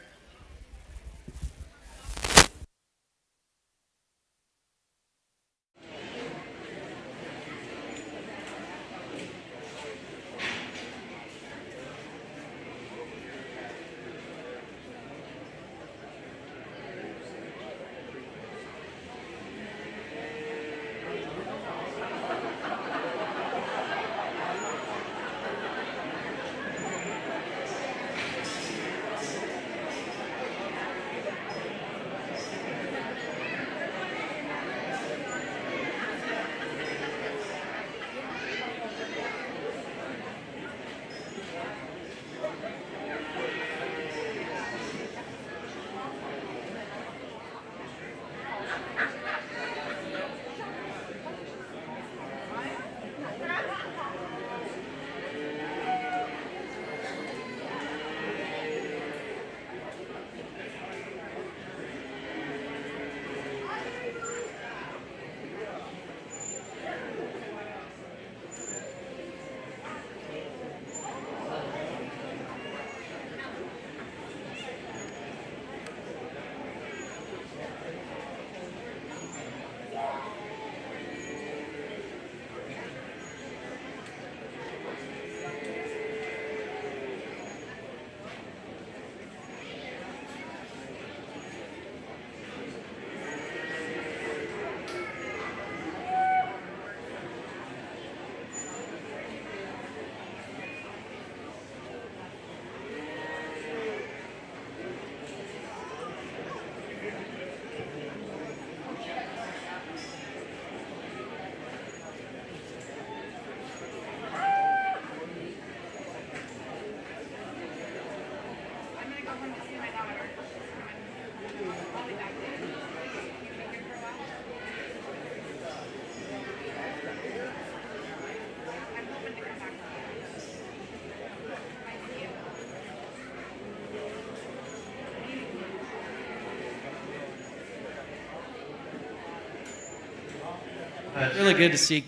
Really good to see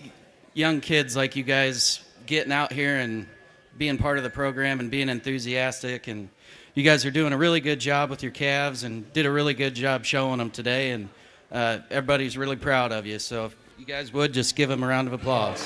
young kids like you guys getting out here and being part of the program and being enthusiastic. And you guys are doing a really good job with your calves and did a really good job showing them today. And everybody's really proud of you. So if you guys would, just give them a round of applause.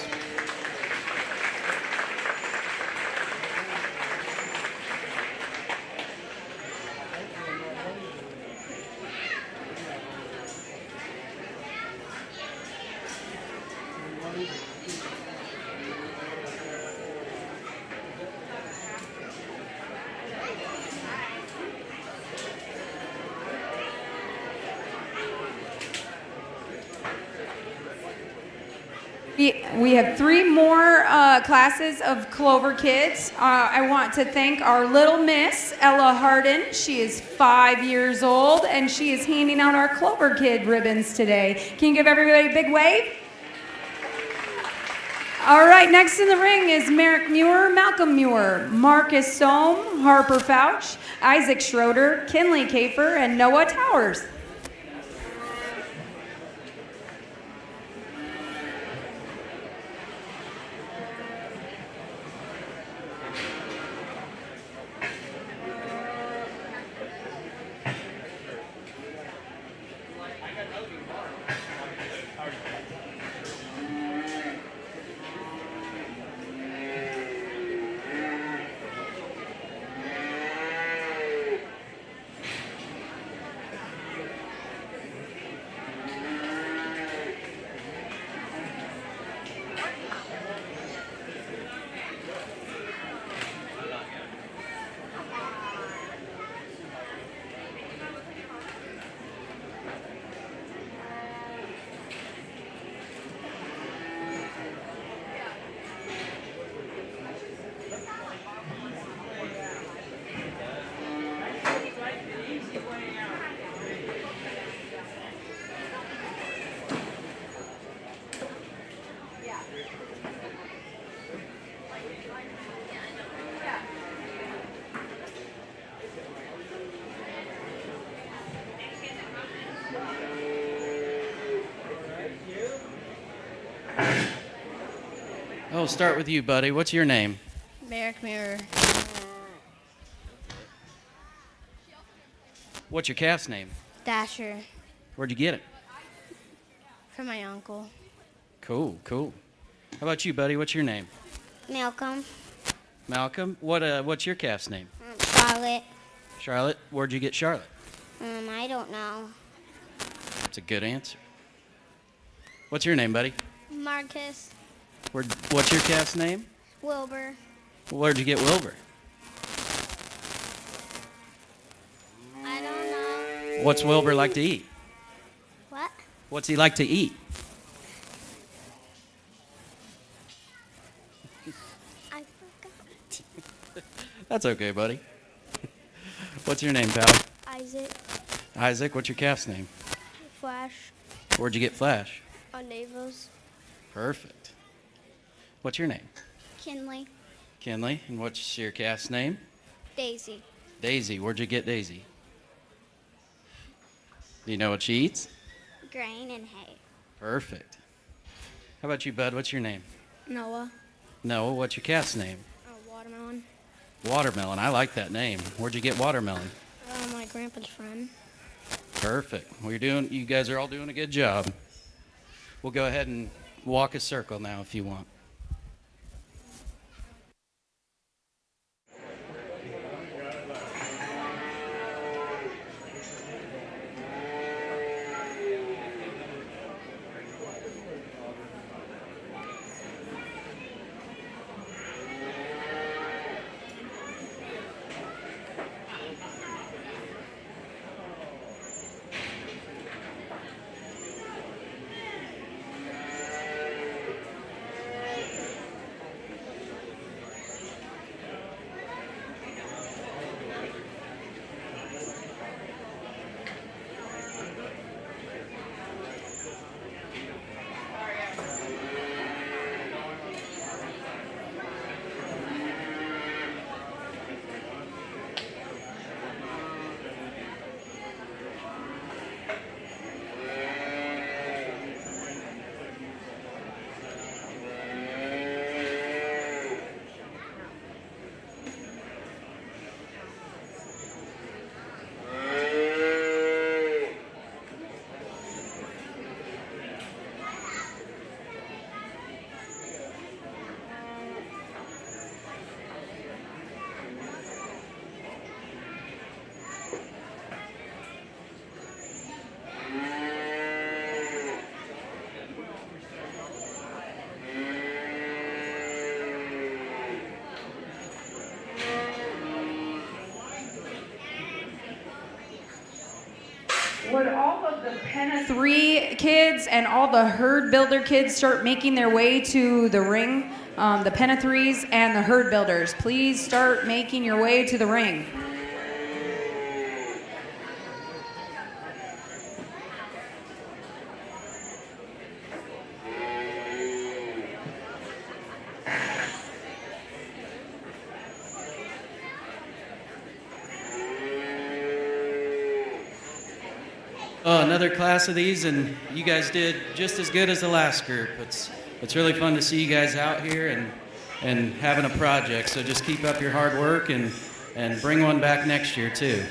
We have 3 more classes of Clover kids. I want to thank our little miss, Ella Harden. She is 5 years old, and she is handing out our Clover Kid ribbons today. Can you give everybody a big wave? All right, next in the ring is Merrick Muir, Malcolm Muir, Marcus Sohm, Harper Fouch, Isaac Schroeder, Kinley Kafer, and Noah Towers. I'll start with you, buddy. What's your name? Merrick Mirror. What's your calf's name? Dasher. Where'd you get it? From my uncle. Cool, cool. How about you, buddy? What's your name? Malcolm. Malcolm. What's your calf's name? Charlotte. Charlotte. Where'd you get Charlotte? I don't know. That's a good answer. What's your name, buddy? Marcus. What's your calf's name? Wilbur. Where'd you get Wilbur? I don't know. What's Wilbur like to eat? What? What's he like to eat? I forgot. That's okay, buddy. What's your name, pal? Isaac. Isaac. What's your calf's name? Flash. Where'd you get Flash? On Navos. Perfect. What's your name? Kinley. Kinley. And what's your calf's name? Daisy. Daisy. Where'd you get Daisy? Do you know what she eats? Grain and hay. Perfect. How about you, bud? What's your name? Noah. Noah. What's your calf's name? Watermelon. Watermelon. I like that name. Where'd you get watermelon? My grandpa's friend. Perfect. Well, you guys are all doing a good job. We'll go ahead and walk a circle now if you want. would all of the Penna 3 kids and all the herd builder kids start making their way to the ring? The Penna 3s and the herd builders, please start making your way to the ring. Oh, another class of these, and you guys did just as good as the last group. It's really fun to see you guys out here and having a project. So just keep up your hard work and bring one back next year too.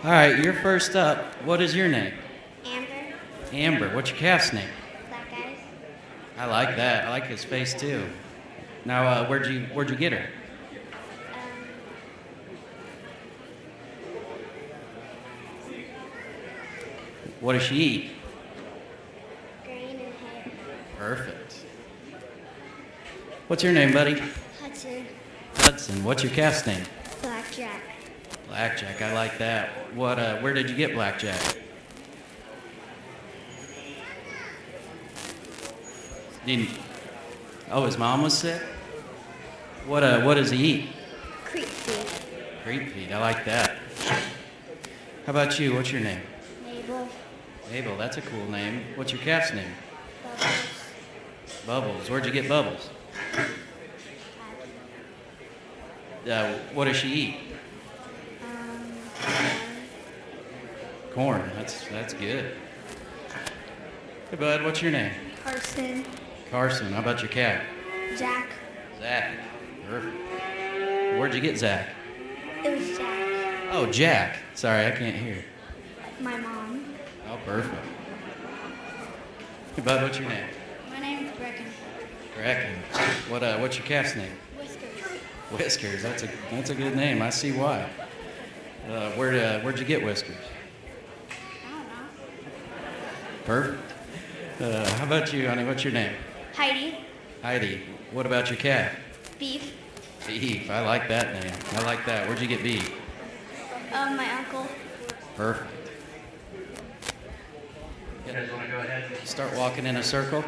All right, you're first up. What is your name? Amber. Amber. What's your calf's name? Black eyes. I like that. I like his face too. Now, where'd you get her? What does she eat? Greene and hay. Perfect. What's your name, buddy? Hudson. Hudson. What's your calf's name? Blackjack. Blackjack. I like that. Where did you get Blackjack? Didn't. Oh, his mom was sick. What does he eat? Creep feed. Creep feed. I like that. How about you? What's your name? Mabel. Mabel. That's a cool name. What's your calf's name? Bubbles. Bubbles. Where'd you get Bubbles? What does she eat? Corn. Corn. That's good. Hey, bud. What's your name? Carson. Carson. How about your cat? Jack. Zach. Perfect. Where'd you get Zach? It was Jack. Oh, Jack. Sorry, I can't hear. My mom. Oh, perfect. Hey, bud. What's your name? My name's Brecken. Brecken. What's your calf's name? Whiskers. Whiskers. That's a good name. I see why. Where'd you get Whiskers? I don't know. Perfect. How about you, honey? What's your name? Heidi. Heidi. What about your cat? Beef. Beef. I like that name. I like that. Where'd you get Beef? My uncle. Perfect. You guys want to go ahead and start walking in a circle?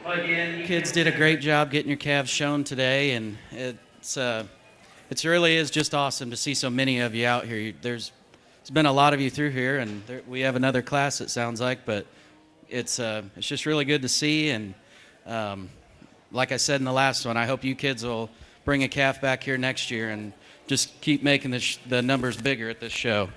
Well, again, you kids did a great job getting your calves shown today, and it really is just awesome to see so many of you out here. There's been a lot of you through here, and we have another class, it sounds like, but it's just really good to see. And like I said in the last one, I hope you kids will bring a calf back here next year and just keep making the numbers bigger at this show.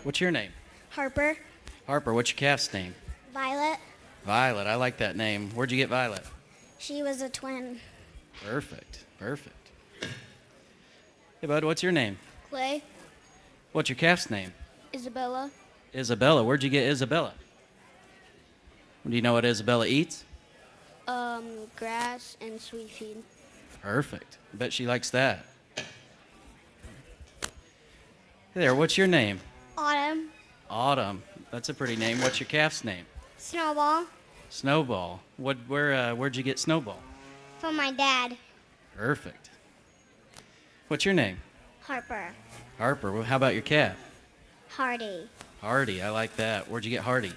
What's your name? Harper. Harper. What's your calf's name? Violet. Violet. I like that name. Where'd you get Violet? She was a twin. Perfect. Perfect. Hey, bud, what's your name? Clay. What's your calf's name? Isabella. Isabella. Where'd you get Isabella? Do you know what Isabella eats? Grass and sweet feed. Perfect. I bet she likes that. Hey there, what's your name? Autumn. Autumn. That's a pretty name. What's your calf's name? Snowball. Snowball. Where'd you get Snowball? From my dad. Perfect. What's your name? Harper. Harper. Well, how about your calf? Hardy. Hardy. I like that. Where'd you get Hardy?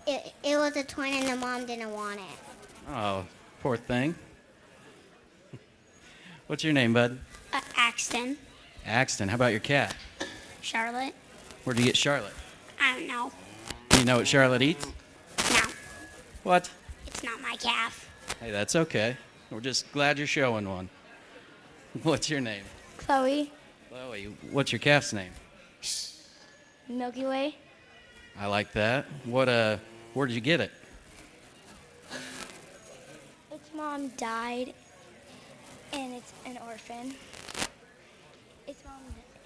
It was a twin and the mom didn't want it. Oh, poor thing. What's your name, bud? Axton. Axton. How about your cat? Charlotte. Where'd you get Charlotte? I don't know. Do you know what Charlotte eats? No, What? it's not my calf. Hey, that's okay. We're just glad you're showing one. What's your name? Chloe. Chloe. What's your calf's name? Milky Way. I like that. Where did you get it? Its mom died, and it's an orphan.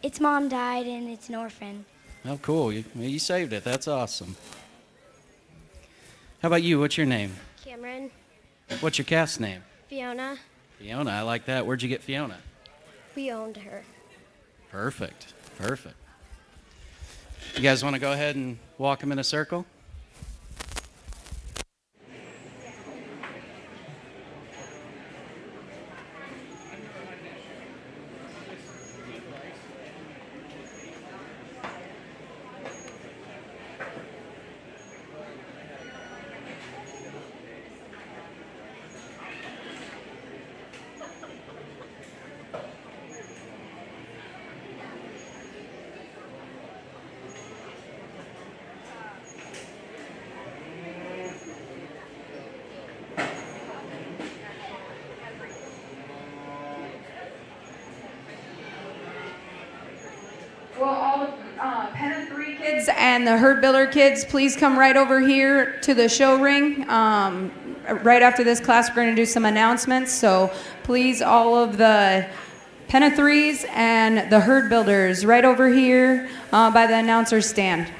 Its mom died, and it's an orphan. Oh, cool. You saved it. That's awesome. How about you? What's your name? Cameron, What's your cast name? Fiona, Fiona. I like that. Where'd you get Fiona? we owned her. Perfect. Perfect. You guys want to go ahead and walk them in a circle? Will all the Pen of 3 kids and the Herd Builder kids please come right over here to the show ring? Right after this class, we're going to do some announcements. So please, all of the Pen of 3s and the Herd Builders right over here by the announcer's stand.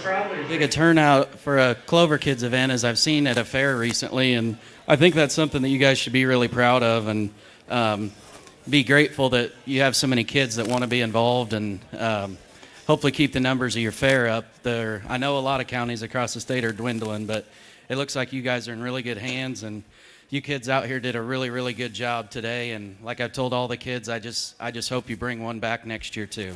As big a turnout for a Clover Kids event as I've seen at a fair recently, and I think that's something that you guys should be really proud of and be grateful that you have so many kids that want to be involved and hopefully keep the numbers of your fair up. I know a lot of counties across the state are dwindling, but it looks like you guys are in really good hands, and you kids out here did a really, really good job today. And like I've told all the kids, I just hope you bring one back next year too.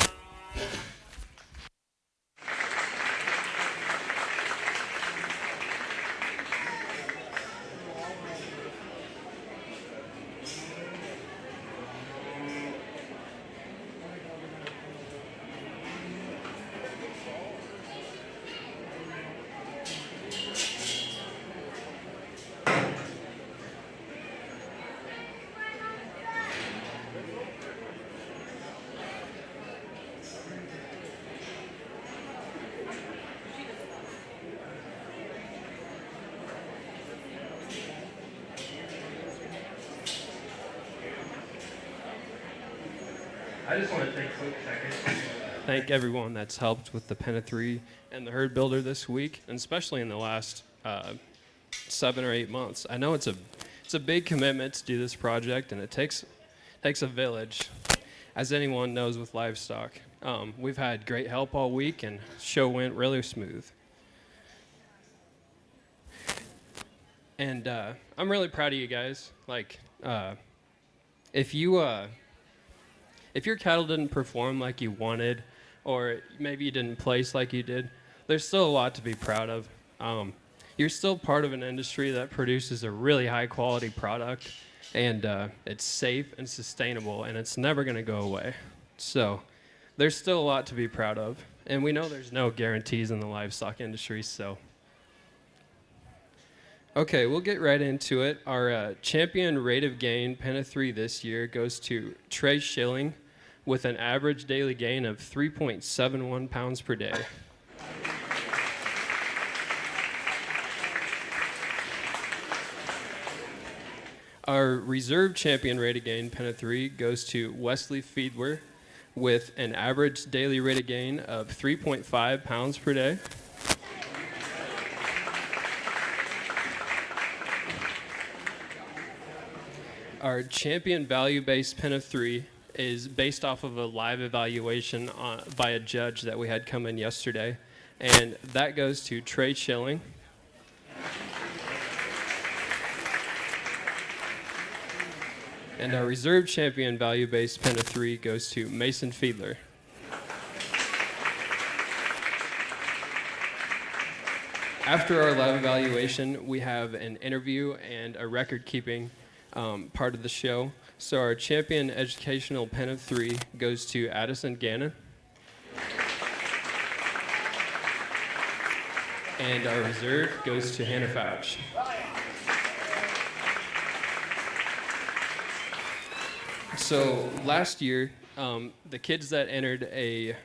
I just want to take a quick second to thank everyone that's helped with the Pen of 3 and the Herd Builder this week, and especially in the last 7 or 8 months. I know it's a big commitment to do this project, and it takes a village, as anyone knows with livestock. We've had great help all week, and the show went really smooth. And I'm really proud of you guys. Like, if your cattle didn't perform like you wanted, or maybe you didn't place like you did, there's still a lot to be proud of. You're still part of an industry that produces a really high quality product, and it's safe and sustainable, and it's never going to go away. So there's still a lot to be proud of, and we know there's no guarantees in the livestock industry, so. Okay, we'll get right into it. Our champion rate of gain Pen of 3 this year goes to Trey Schilling with an average daily gain of 3.71 pounds per day. Our reserve champion rate of gain Pen of 3 goes to Wesley Fiedler with an average daily rate of gain of 3.5 pounds per day. Our champion value-based Pen of 3 is based off of a live evaluation by a judge that we had come in yesterday, and that goes to Trey Schilling. And our reserve champion value-based pen of 3 goes to Mason Fiedler. After our live evaluation, we have an interview and a record-keeping part of the show. So our champion educational pen of 3 goes to Addison Gannon. And our reserve goes to Hannah Fouch. So last year, the kids that entered a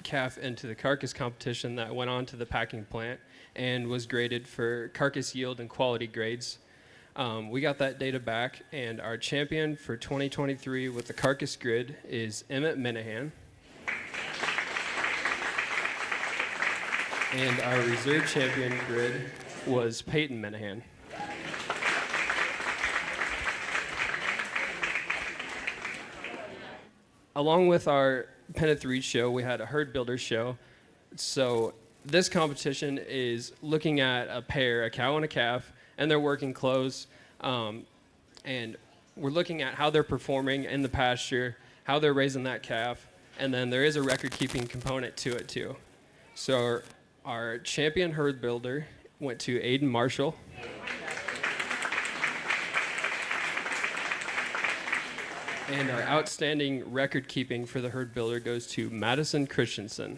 calf into the carcass competition that went on to the packing plant and was graded for carcass yield and quality grades, we got that data back, and our champion for 2023 with the carcass grid is Emmett Minahan. And our reserve champion grid was Peyton Minahan. Along with our Pen of 3 show, we had a herd builder show. So this competition is looking at a pair, a cow and a calf, and their working clothes. And we're looking at how they're performing in the pasture, how they're raising that calf, and then there is a record-keeping component to it too. So our champion herd builder went to Aiden Marshall. And our outstanding record keeping for the herd builder goes to Madison Christensen.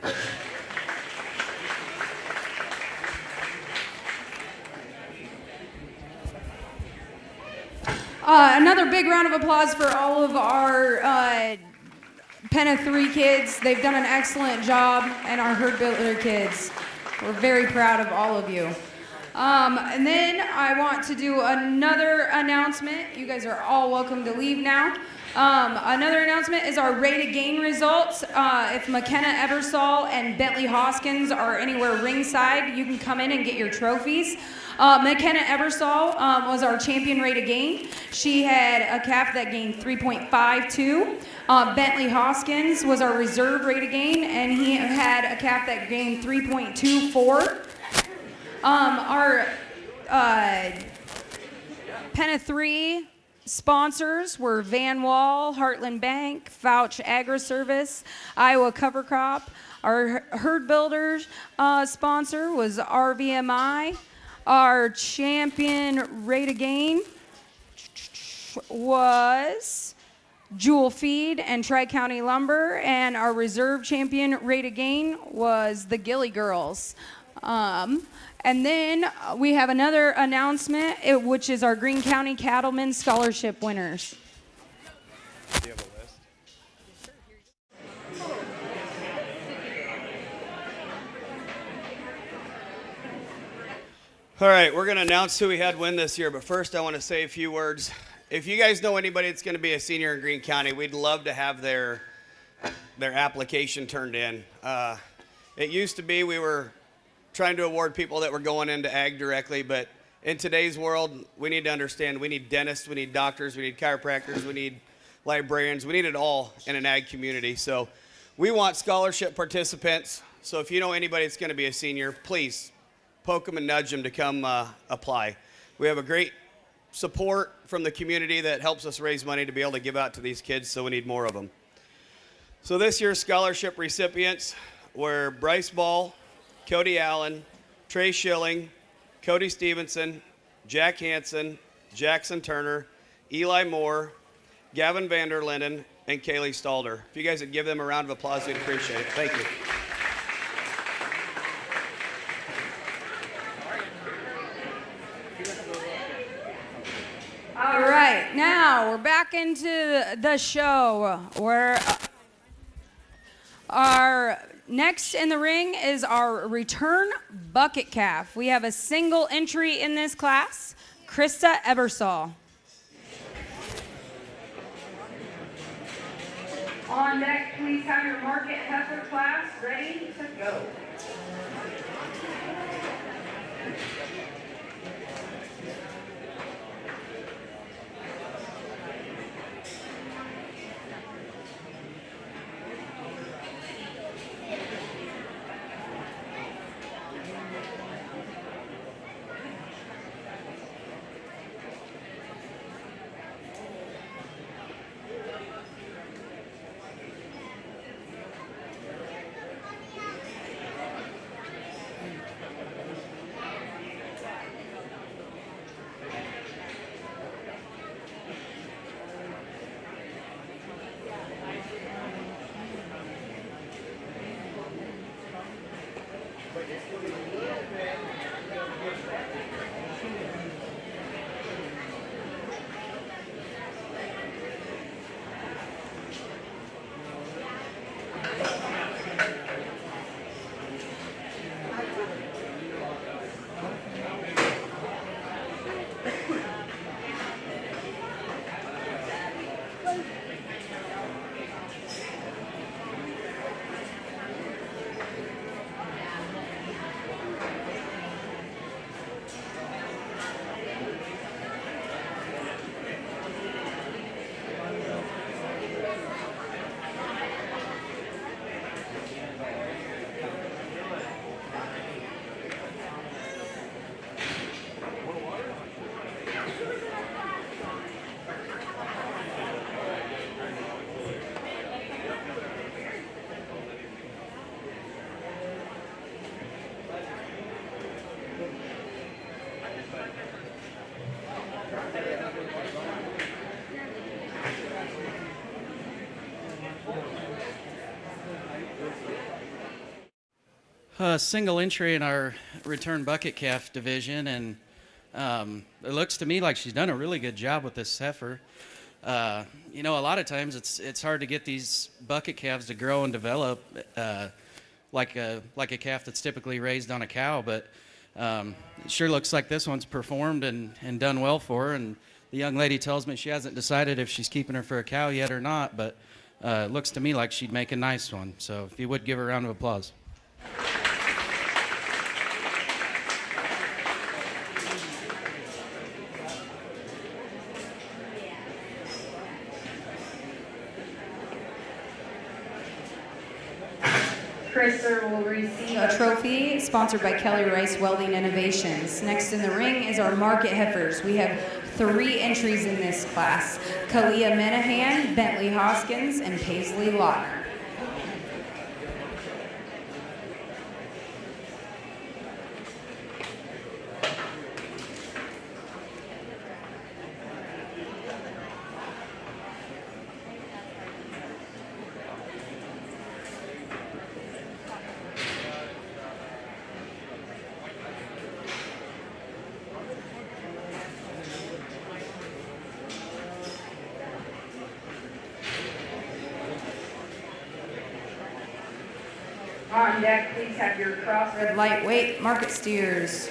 Another big round of applause for all of our Pen of 3 kids. They've done an excellent job, and our herd builder kids. We're very proud of all of you. And then I want to do another announcement. You guys are all welcome to leave now. Another announcement is our rate of gain results. If McKenna Ebersol and Bentley Hoskins are anywhere ringside, you can come in and get your trophies. McKenna Ebersol was our champion rate of gain. She had a calf that gained 3.52. Bentley Hoskins was our reserve rate of gain, and he had a calf that gained 3.24. Our Pen of 3 sponsors were Van Wall, Heartland Bank, Fouch Agri-Service, Iowa Cover Crop. Our herd builders sponsor was RVMI. Our champion rate of gain was Jewel Feed and Tri-County Lumber, and our reserve champion rate of gain was the Gilly Girls. And then we have another announcement, which is our Greene County Cattlemen Scholarship winners. Do you have a list? All right, we're going to announce who we had win this year, but first I want to say a few words. If you guys know anybody that's going to be a senior in Greene County, we'd love to have their application turned in. It used to be we were trying to award people that were going into ag directly, but in today's world, we need to understand we need dentists, we need doctors, we need chiropractors, we need librarians, we need it all in an ag community. So we want scholarship participants. So if you know anybody that's going to be a senior, please poke them and nudge them to come apply. We have a great support from the community that helps us raise money to be able to give out to these kids, so we need more of them. So this year's scholarship recipients were Bryce Ball, Cody Allen, Trey Schilling, Cody Stevenson, Jack Hansen, Jackson Turner, Eli Moore, Gavin Vanderlinden, and Kaylee Stalder. If you guys would give them a round of applause, we'd appreciate it. Thank you. All right, now we're back into the show where our next in the ring is our return bucket calf. We have a single entry in this class, Krista Ebersol. On deck, please have your market heifer class ready to go. single entry in our return bucket calf division, and it looks to me like she's done a really good job with this heifer. You know, a lot of times it's hard to get these bucket calves to grow and develop like a calf that's typically raised on a cow, but it sure looks like this one's performed and done well for her. And the young lady tells me she hasn't decided if she's keeping her for a cow yet or not, but it looks to me like she'd make a nice one. So if you would give her a round of applause. Christopher will receive A trophy sponsored by Kelly Rice Welding Innovations. Next in the ring is our market heifers. We have 3 entries in this class: Kalia Minahan, Bentley Hoskins, and Paisley Lautner. on deck. Please have your cross. Lightweight market steers.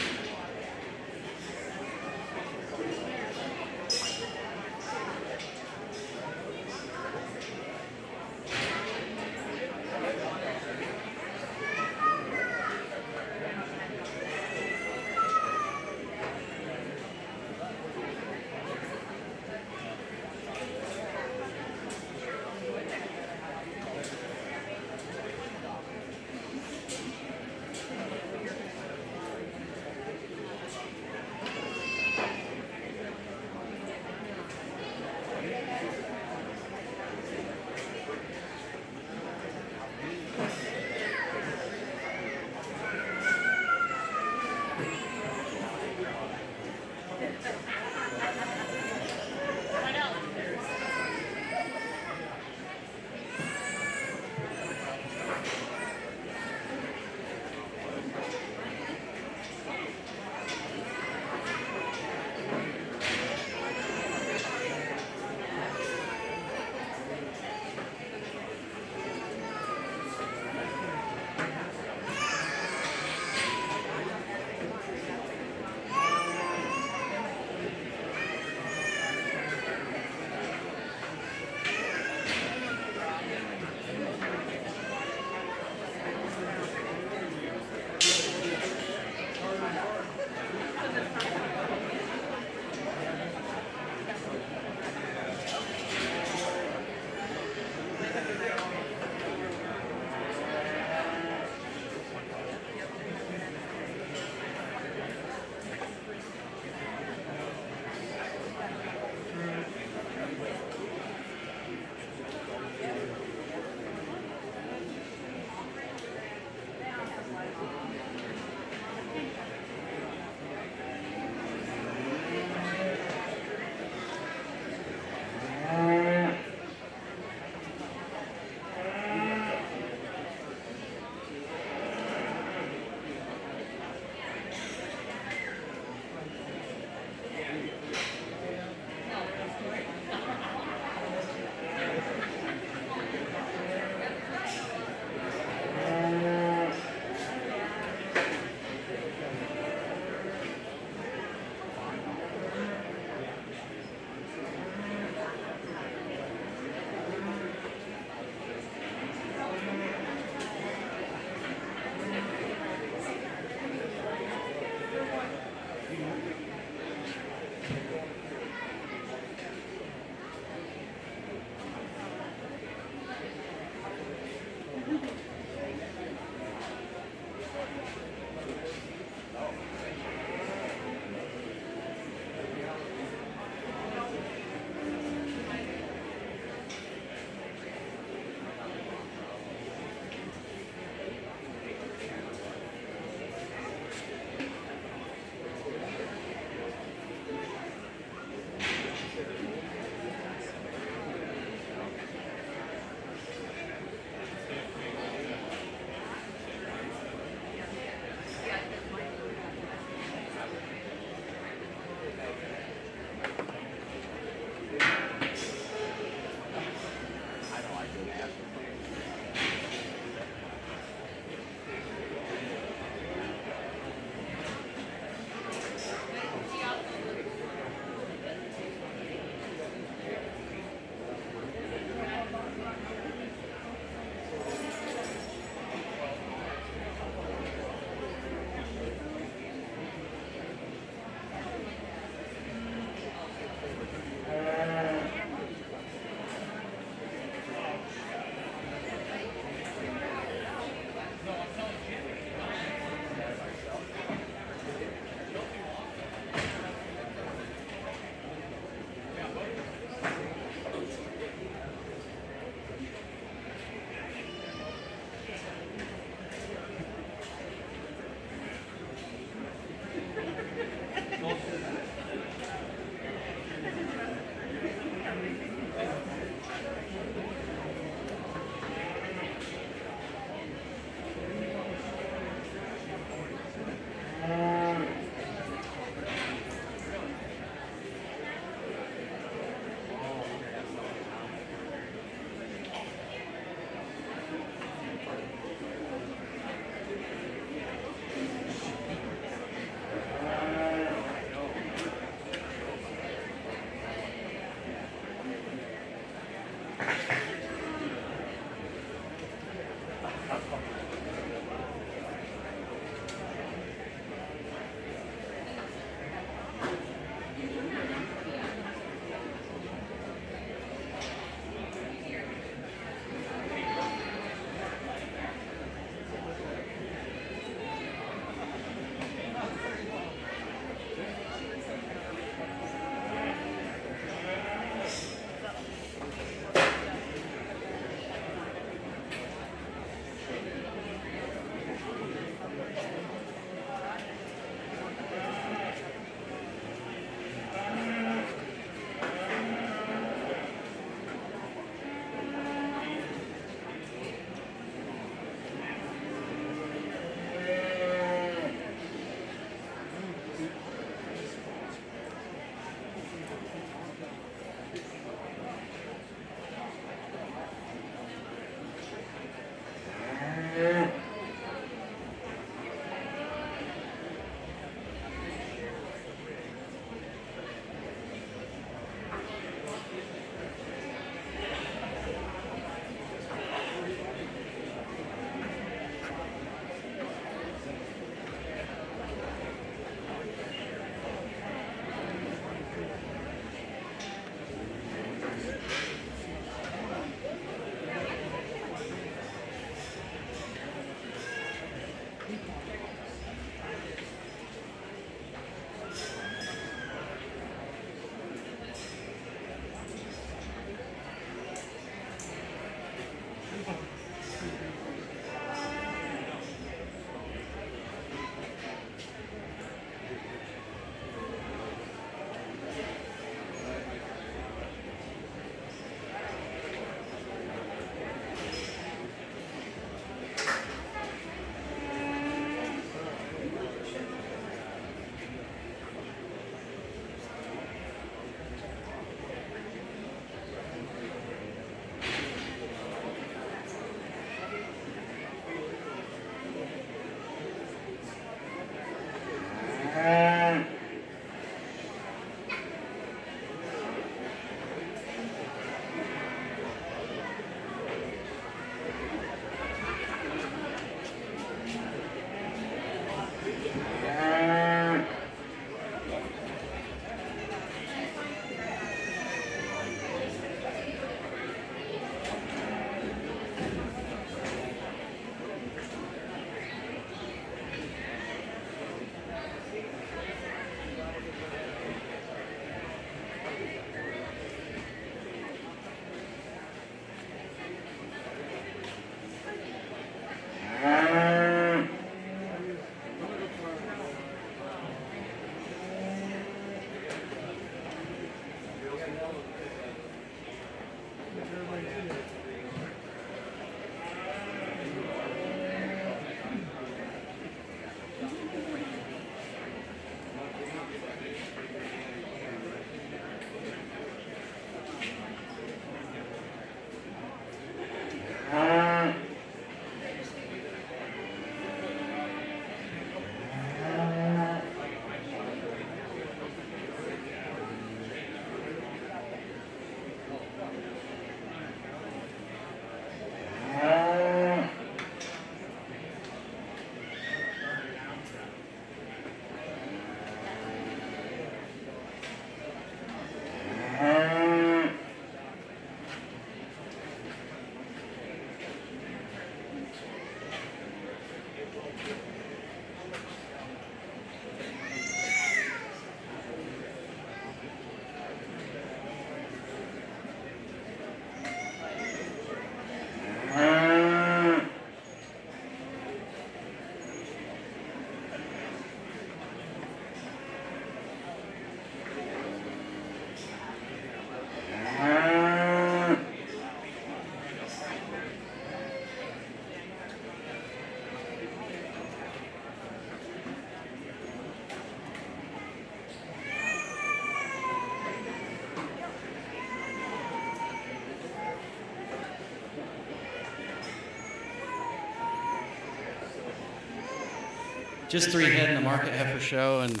Just three head in the market heifer show, and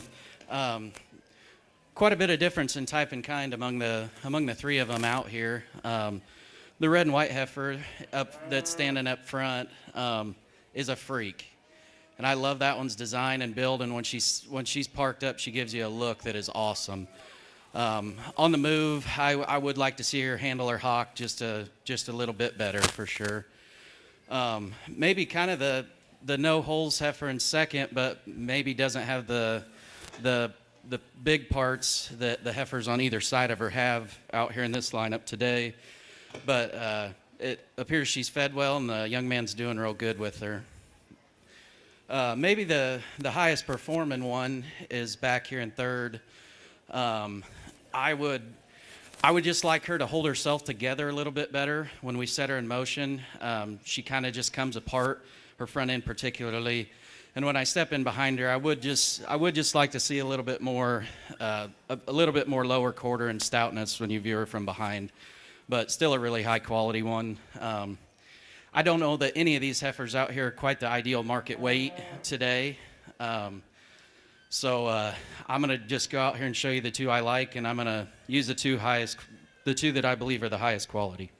quite a bit of difference in type and kind among the three of them out here. The red and white heifer that's standing up front is a freak, and I love that one's design and build. And when she's parked up, she gives you a look that is awesome. On the move, I would like to see her handle her hock just a little bit better for sure. Maybe kind of the no holes heifer in second, but maybe doesn't have the big parts that the heifers on either side of her have out here in this lineup today. But it appears she's fed well, and the young man's doing real good with her. Maybe the highest performing one is back here in third. I would just like her to hold herself together a little bit better when we set her in motion. She kind of just comes apart, her front end particularly. And when I step in behind her, I would just like to see a little bit more lower quarter and stoutness when you view her from behind, but still a really high quality one. I don't know that any of these heifers out here are quite the ideal market weight today. So I'm going to just go out here and show you the two I like, and I'm going to use the two that I believe are the highest quality.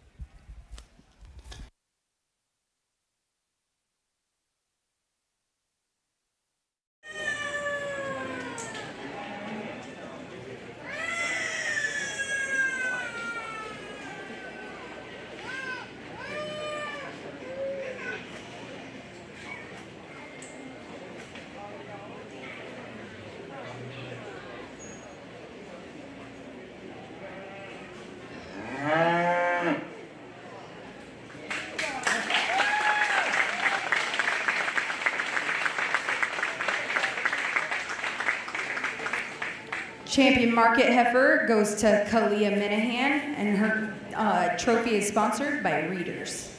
Champion Market Heifer goes to Kalia Minahan, and her trophy is sponsored by Readers.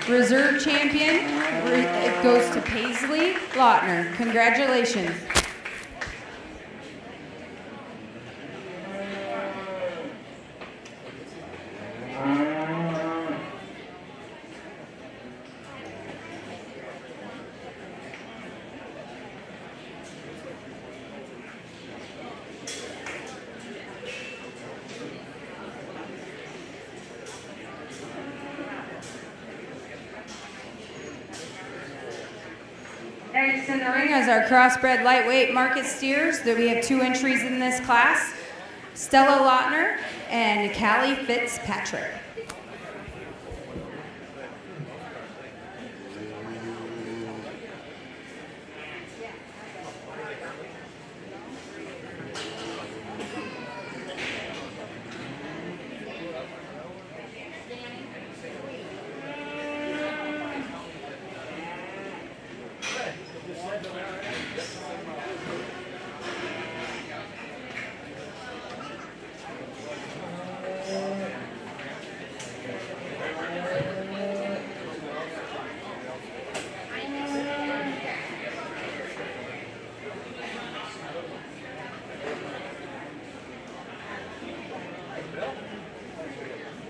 Reserve Champion, it goes to Paisley Lautner. Congratulations. Next in the ring As our crossbred lightweight market steers, that we have 2 entries in this class, Stella Lautner and Callie Fitzpatrick.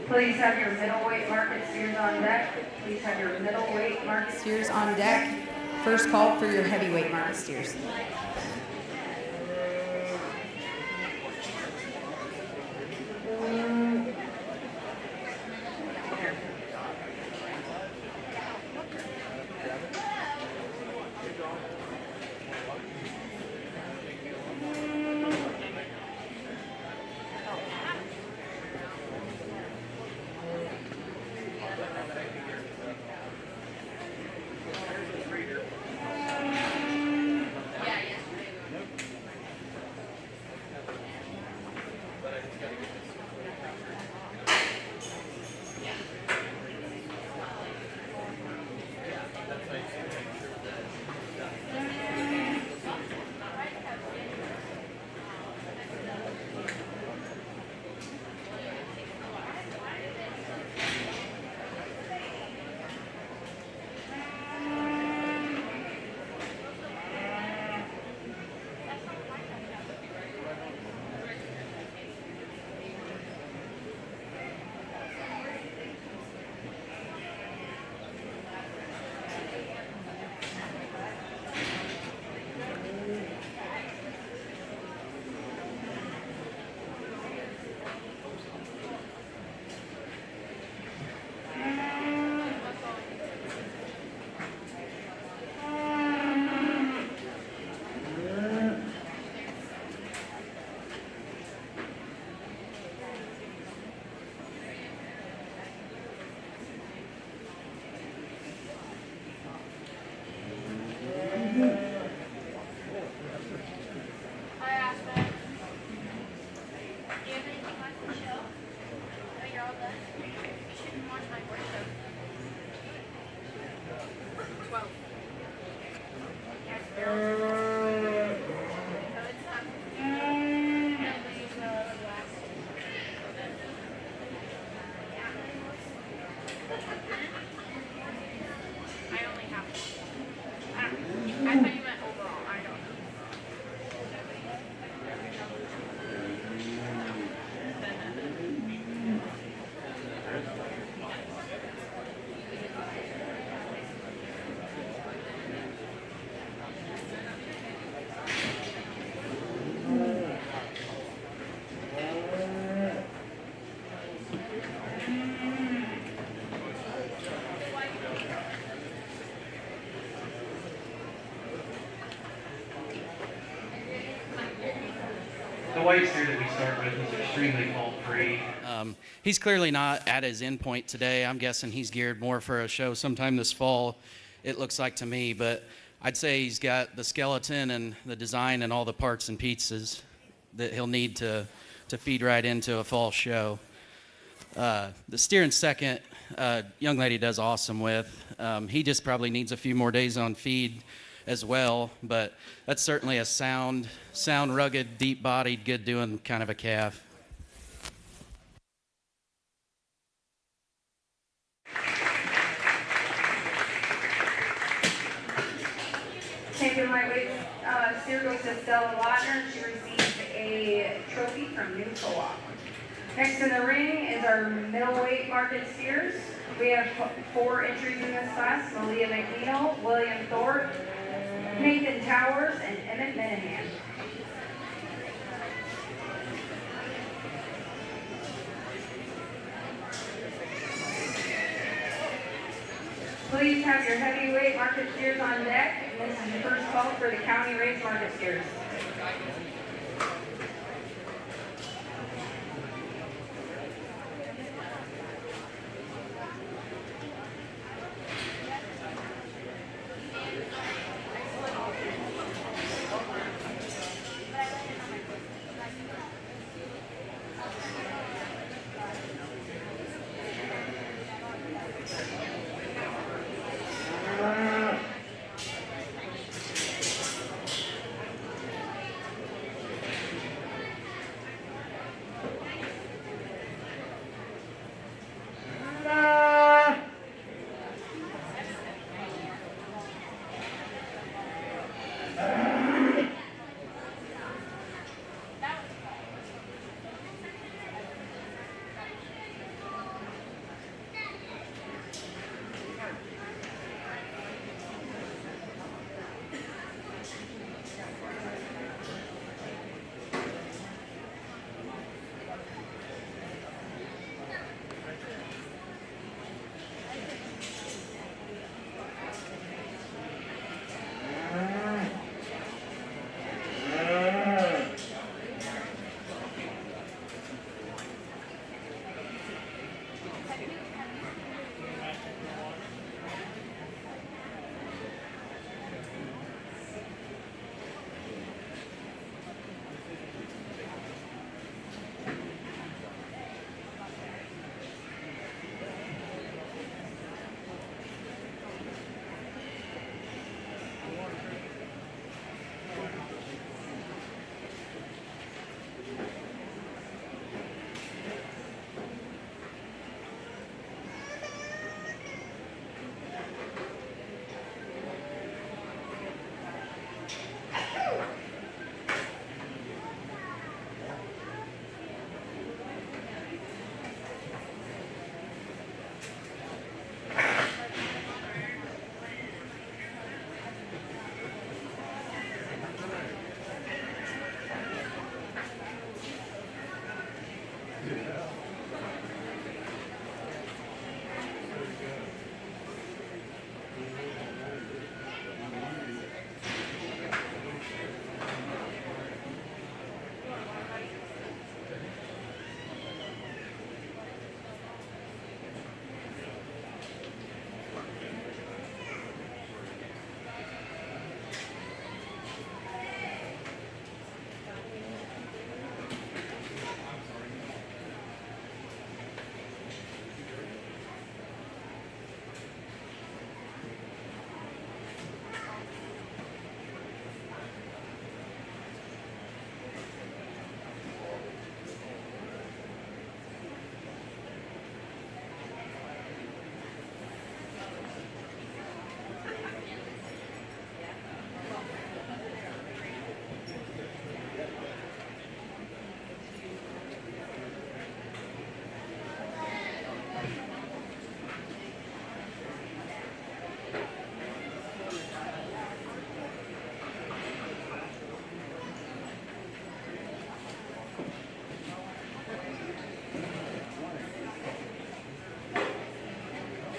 Please have your middleweight market steers on deck. Please have your middleweight market Steers on deck. First call for your heavyweight market steers. The white steer that we start with is extremely fault-free. He's clearly not at his end point today. I'm guessing he's geared more for a show sometime this fall, it looks like to me. But I'd say he's got the skeleton and the design and all the parts and pieces that he'll need to feed right into a fall show. The steer in second, young lady does awesome with. He just probably needs a few more days on feed as well, but that's certainly a sound, rugged, deep-bodied, good-doing kind of a calf. Champion lightweight steer goes to Stella Lautner. She received a trophy from New Co-op. Next in the ring is our middleweight market steers. We have 4 entries in this class: Malia McNeil, William Thorpe, Nathan Towers, and Emmett Minahan. Please have your heavyweight market steers on deck. This is the first call for the county race market steers.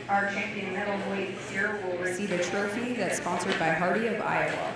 Our champion middleweight steer will receive a trophy that's sponsored by Hardy of Iowa.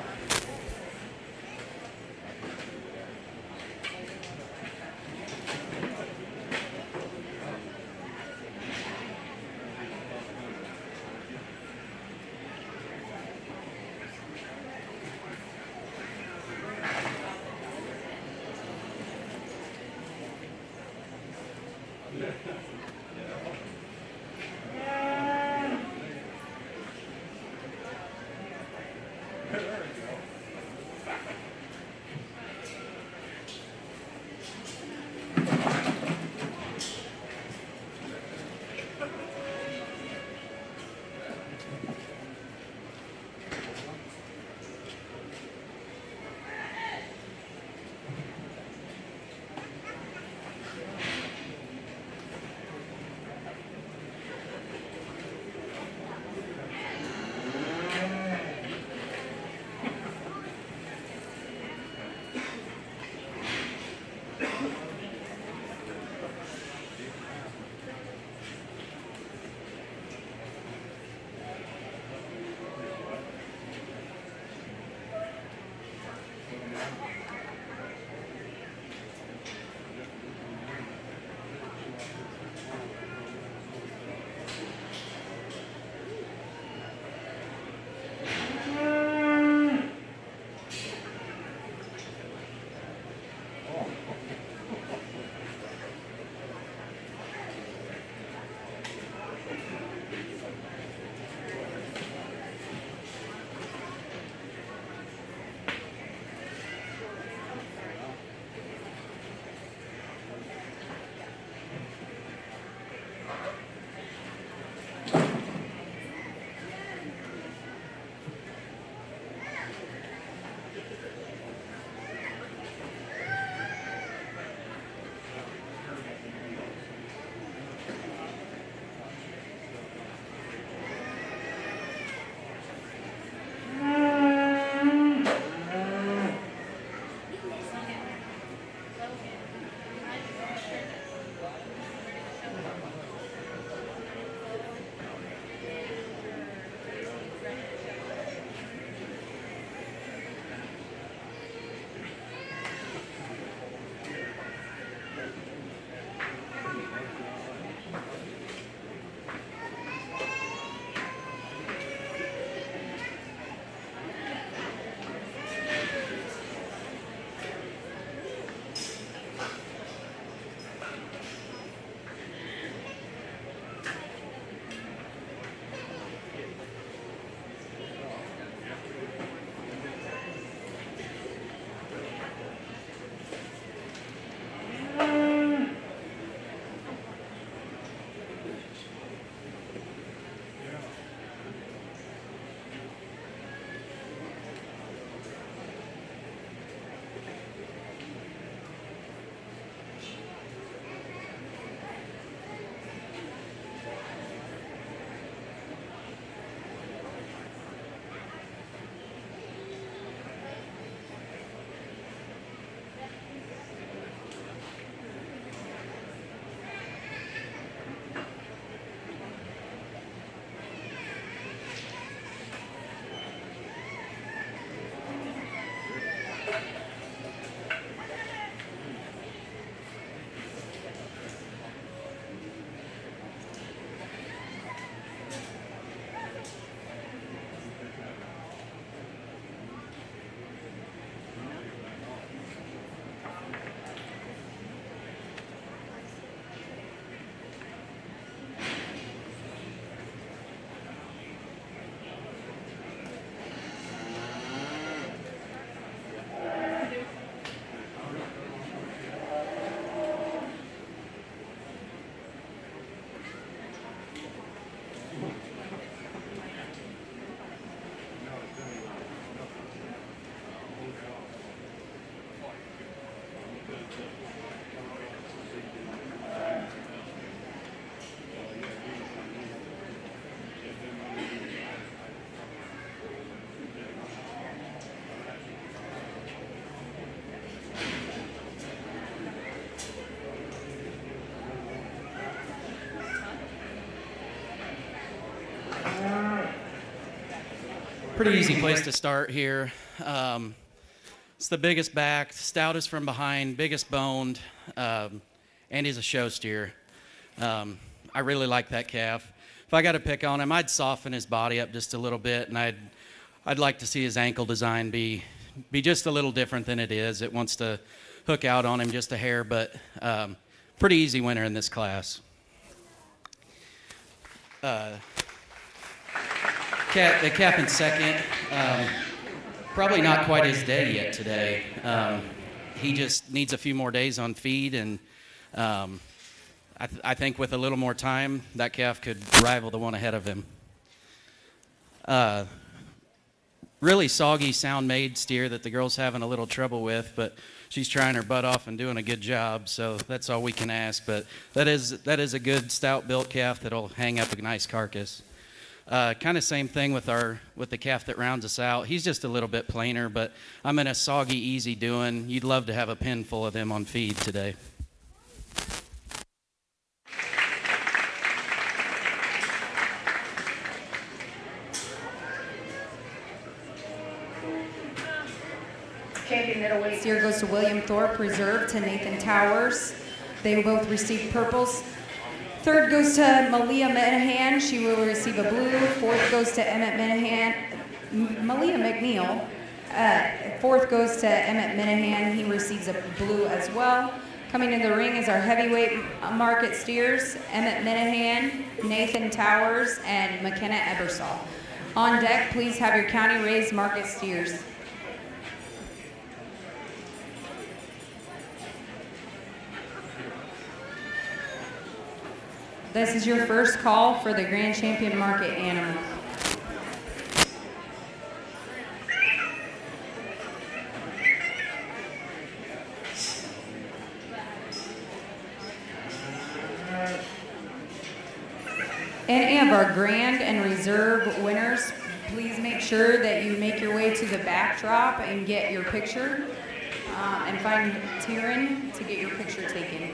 Pretty easy place to start here. It's the biggest back, stoutest from behind, biggest boned, and he's a show steer. I really like that calf. If I got to pick on him, I'd soften his body up just a little bit, and I'd like to see his ankle design be just a little different than it is. It wants to hook out on him just a hair, but pretty easy winner in this class. The calf in second, probably not quite his day yet today. He just needs a few more days on feed, and I think with a little more time, that calf could rival the one ahead of him. Really soggy, sound-made steer that the girl's having a little trouble with, but she's trying her butt off and doing a good job, so that's all we can ask. But that is a good, stout-built calf that'll hang up a nice carcass. Kind of same thing with the calf that rounds us out. He's just a little bit plainer, but I'm in a soggy, easy doing. You'd love to have a pen full of them on feed today. Champion middleweight. Steer goes to William Thorpe, reserve to Nathan Towers. They both received purples. Third goes to Malia Minahan. She will receive a blue. Fourth goes to Malia McNeil. Fourth goes to Emmett Minahan. He receives a blue as well. Coming in the ring is our heavyweight market steers, Emmett Minahan, Nathan Towers, and McKenna Ebersol. On deck, please have your county raised market steers. This is your first call for the Grand Champion Market animals. Any of our grand and reserve winners, please make sure that you make your way to the backdrop and get your picture, and find Tyrion to get your picture taken.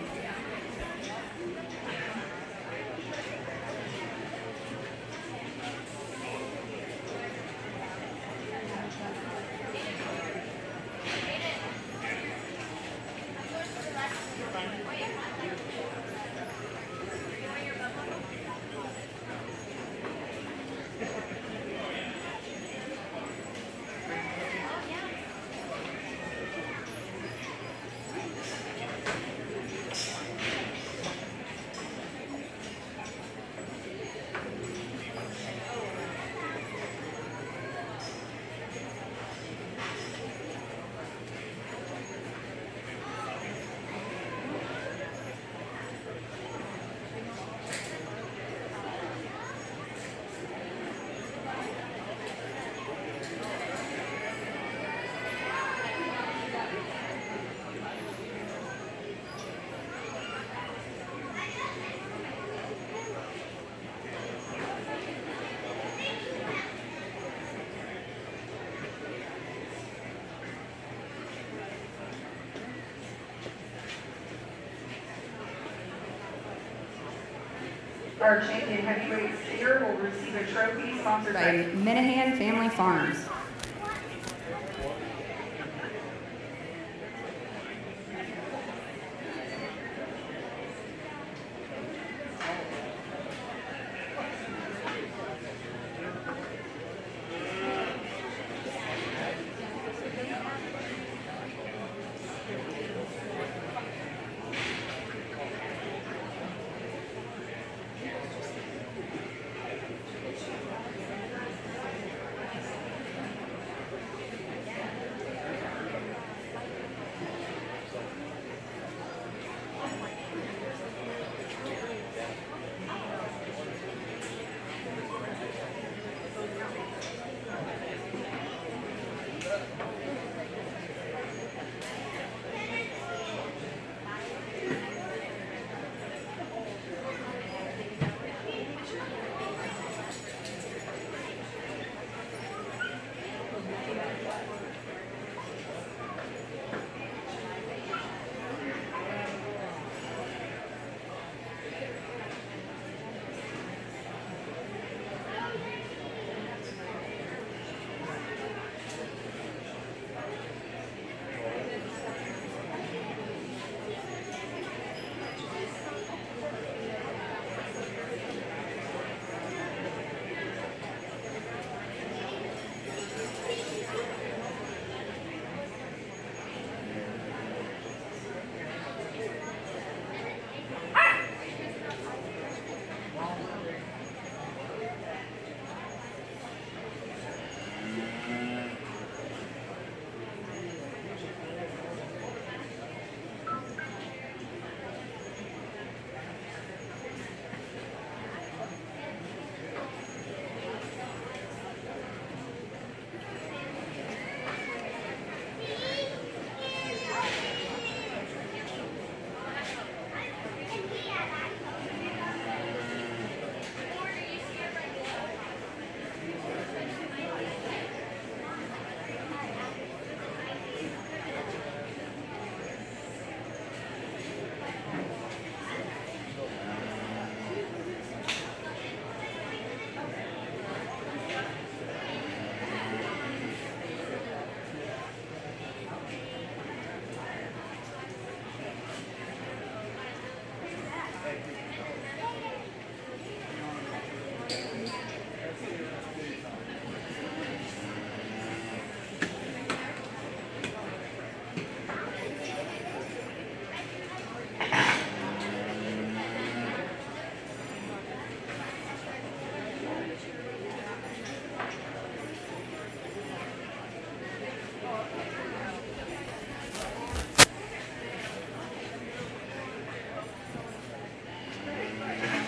Our champion heavyweight steer will receive a trophy sponsored By Minahan Family Farms.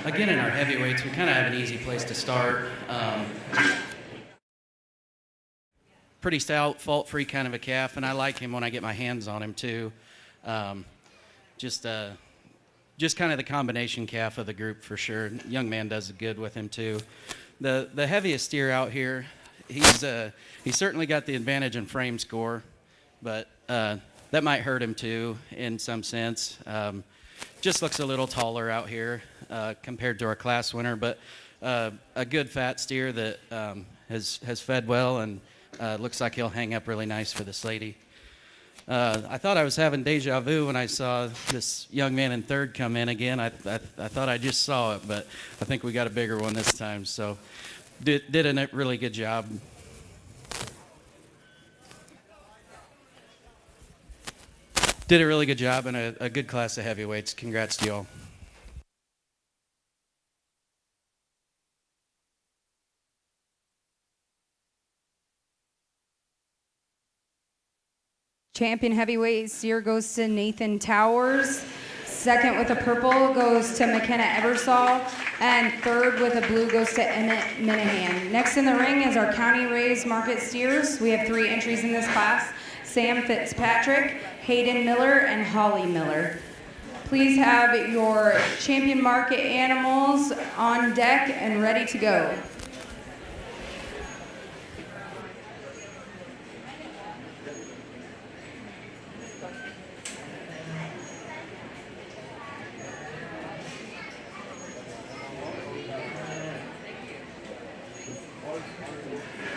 again, in our heavyweights, we kind of have an easy place to start. Pretty stout, fault-free kind of a calf, and I like him when I get my hands on him too. Just kind of the combination calf of the group for sure. Young man does good with him too. The heaviest steer out here, he's certainly got the advantage in frame score, but that might hurt him too in some sense. Just looks a little taller out here compared to our class winner, but a good fat steer that has fed well and looks like he'll hang up really nice for this lady. I thought I was having deja vu when I saw this young man in third come in again. I thought I just saw it, but I think we got a bigger one this time. So did a really good job. Did a really good job and a good class of heavyweights. Congrats to y'all. Champion heavyweight steer goes to Nathan Towers. Second with a purple goes to McKenna Ebersol. And third with a blue goes to Emmett Minahan. Next in the ring is our County Raised Market Steers. We have 3 entries in this class: Sam Fitzpatrick, Hayden Miller, and Holly Miller. Please have your champion market animals on deck and ready to go.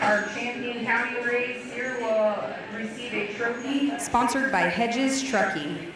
Our champion county race here will receive a trophy. Sponsored by Hedges Trucking.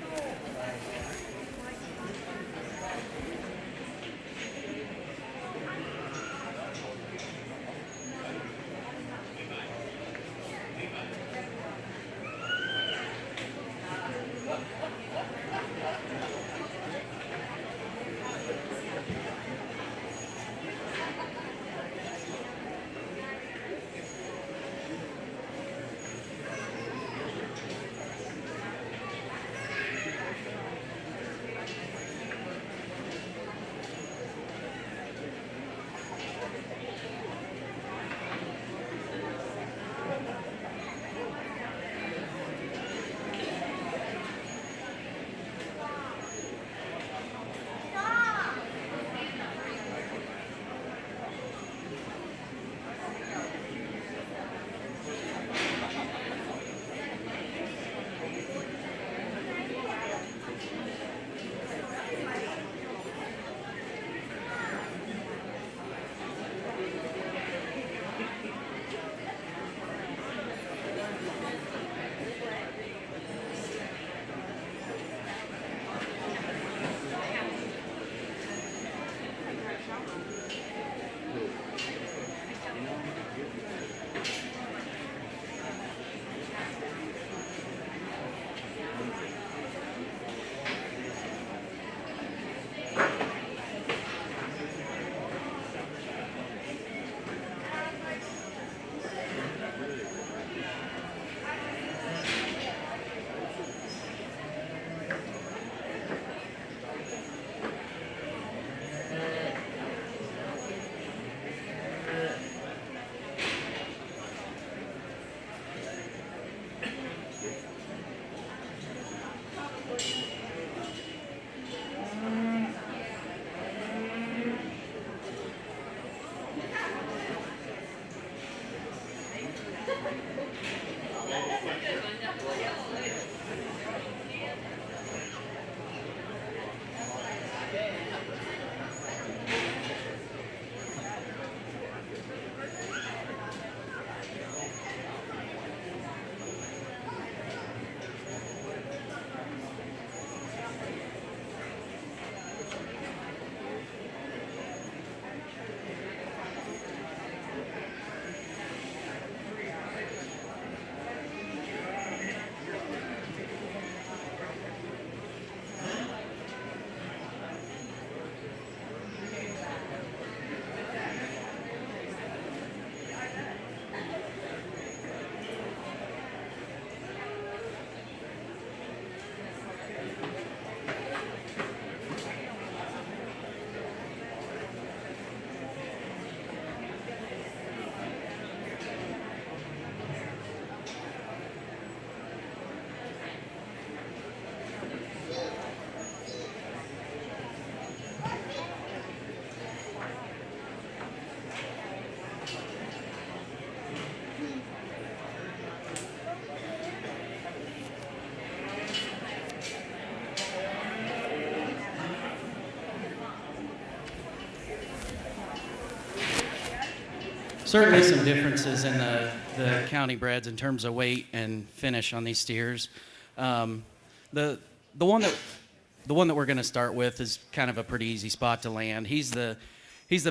certainly some differences in the county breds in terms of weight and finish on these steers. The one that we're going to start with is kind of a pretty easy spot to land. He's the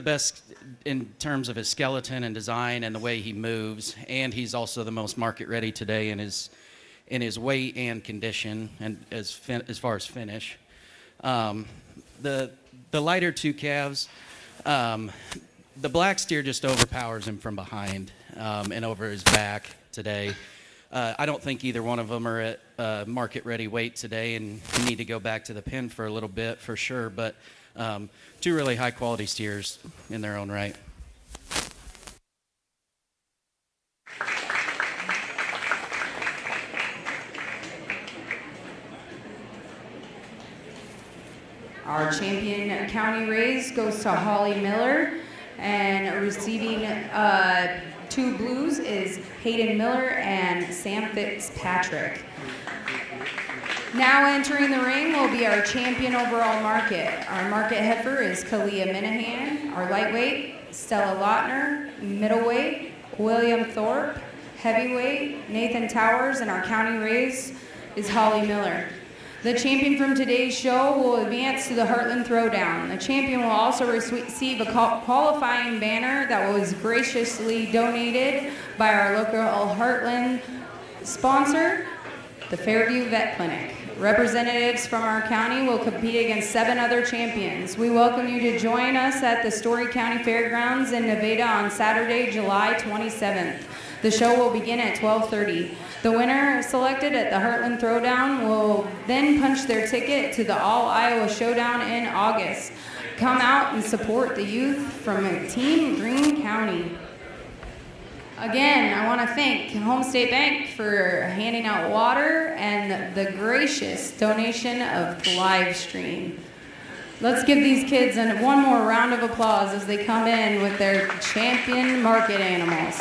best in terms of his skeleton and design and the way he moves, and he's also the most market ready today in his weight and condition, and as far as finish. The lighter two calves, the black steer just overpowers him from behind and over his back today. I don't think either one of them are at market ready weight today, and need to go back to the pen for a little bit for sure, but two really high quality steers in their own right. Our champion county raise goes to Holly Miller, and receiving two blues is Hayden Miller and Sam Fitzpatrick. Now entering the ring will be our champion overall market. Our market heifer is Kalia Minahan. Our lightweight, Stella Lautner. Middleweight, William Thorpe. Heavyweight, Nathan Towers. And our county raise is Holly Miller. The champion from today's show will advance to the Heartland Throwdown. The champion will also receive a qualifying banner that was graciously donated by our local Heartland sponsor, the Fairview Vet Clinic. Representatives from our county will compete against 7 other champions. We welcome you to join us at the Story County Fairgrounds in Nevada on Saturday, July 27th. The show will begin at 12:30. The winner selected at the Heartland Throwdown will then punch their ticket to the All Iowa Showdown in August. Come out and support the youth from Team Greene County. Again, I want to thank Home State Bank for handing out water and the gracious donation of the live stream. Let's give these kids one more round of applause as they come in with their champion market animals.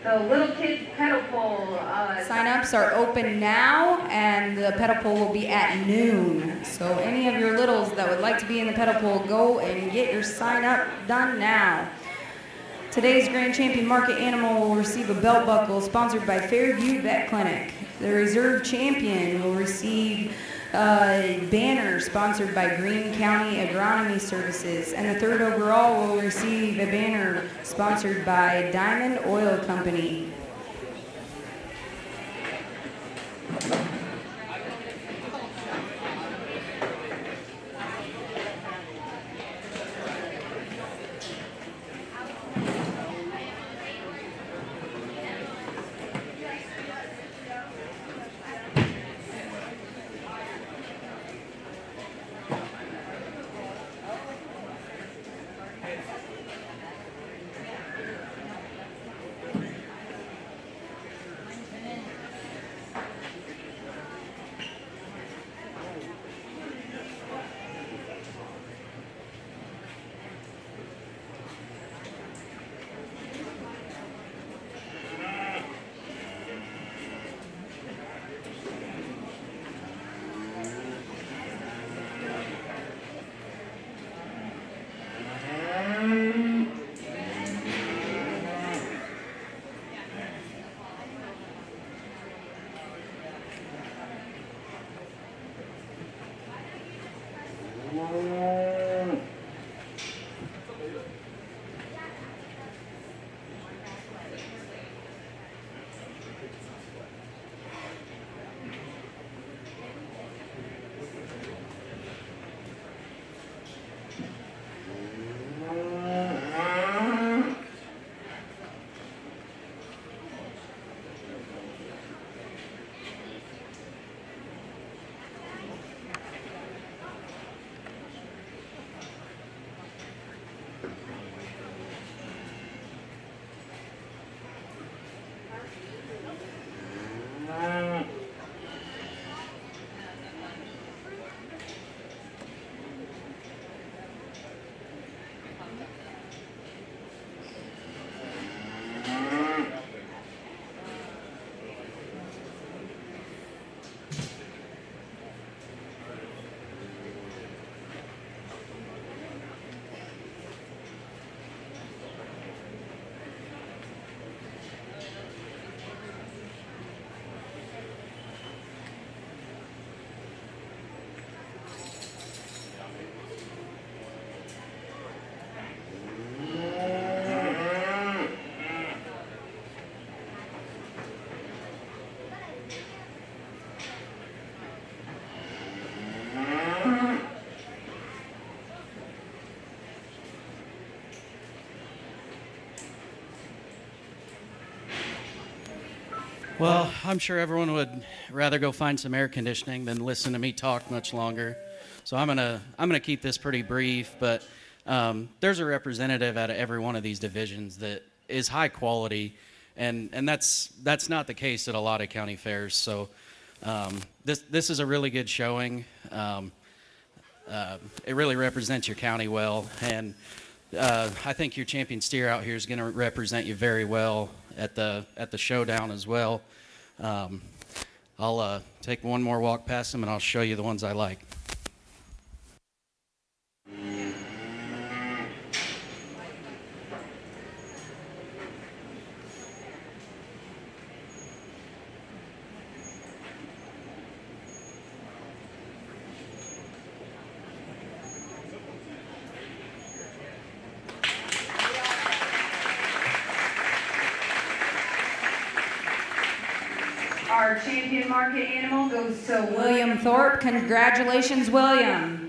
The little kid pedal pull. Sign-ups are open now, and the pedal pull will be at noon. So any of your littles that would like to be in the pedal pull, go and get your sign-up done now. Today's Grand Champion Market Animal will receive a belt buckle sponsored by Fairview Vet Clinic. The reserve champion will receive banner sponsored by Greene County Agronomy Services. And the third overall will receive a banner sponsored by Diamond Oil Company. Well, I'm sure everyone would rather go find some air conditioning than listen to me talk much longer. So I'm gonna keep this pretty brief, but there's a representative out of every one of these divisions that is high quality, and that's not the case at a lot of county fairs. So this is a really good showing. It really represents your county well, and I think your champion steer out here is going to represent you very well at the showdown as well. I'll take one more walk past them and I'll show you the ones I like. Our champion market animal goes to William Thorpe. Congratulations, William.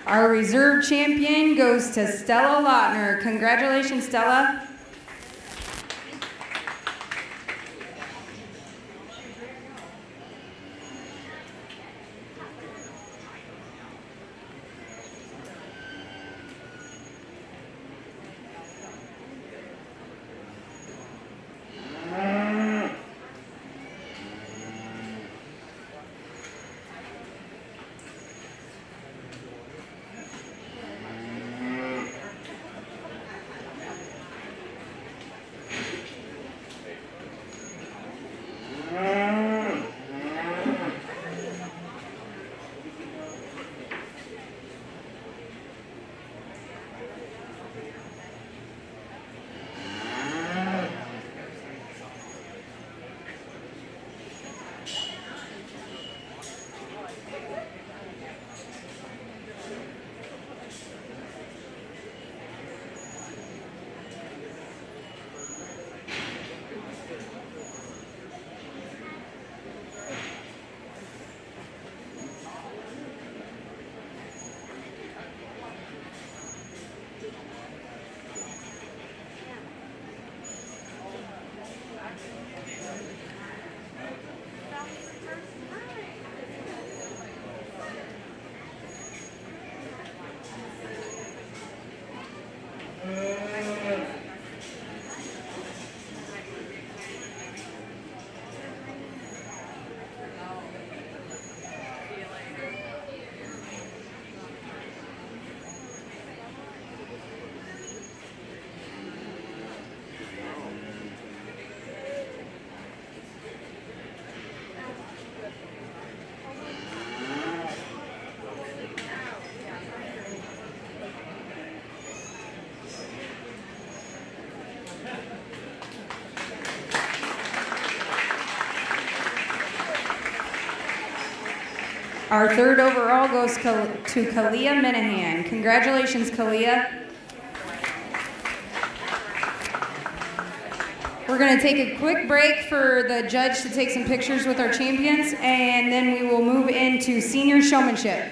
Our reserve champion goes to Stella Lautner. Congratulations, Stella. Our third overall goes to Kalia Minahan. Congratulations, Kalia. We're going to take a quick break for the judge to take some pictures with our champions, and then we will move into senior showmanship.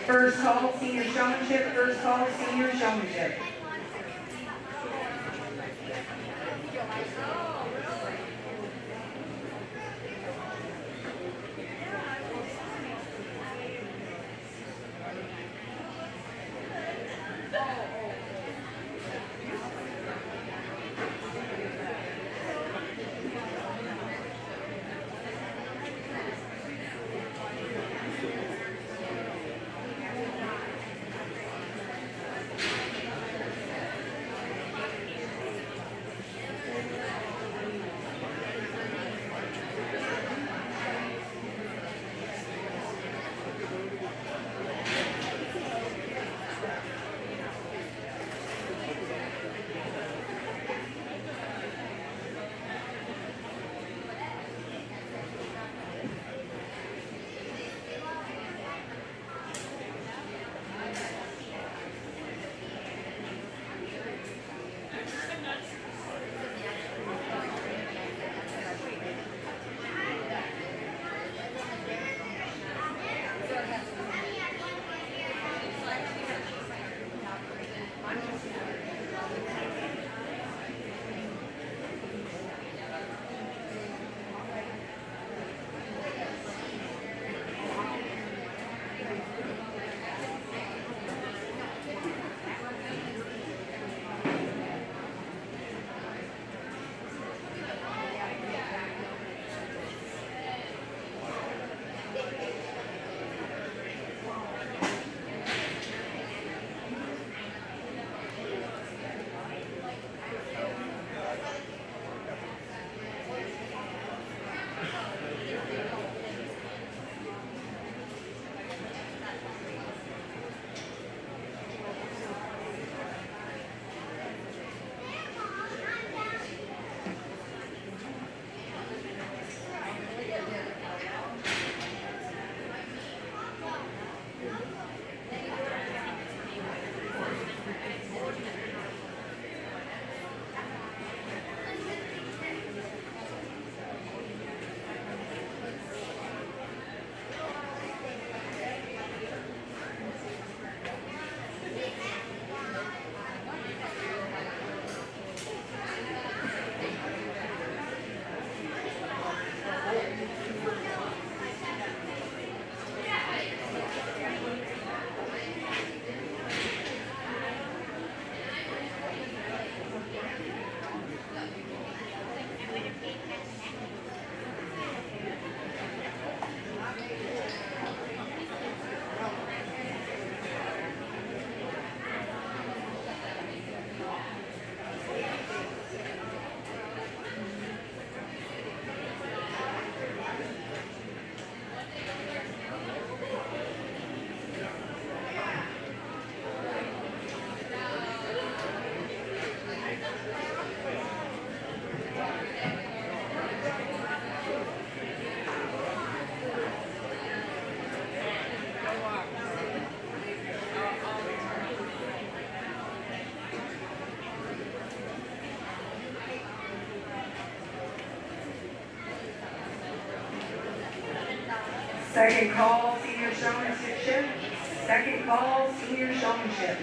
First call, senior showmanship. First call, senior showmanship. Second call, senior showmanship. Second call, senior showmanship.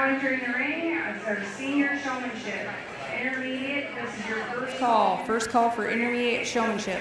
entering the ring is our senior showmanship. Intermediate, this is your first Call. First call for intermediate showmanship.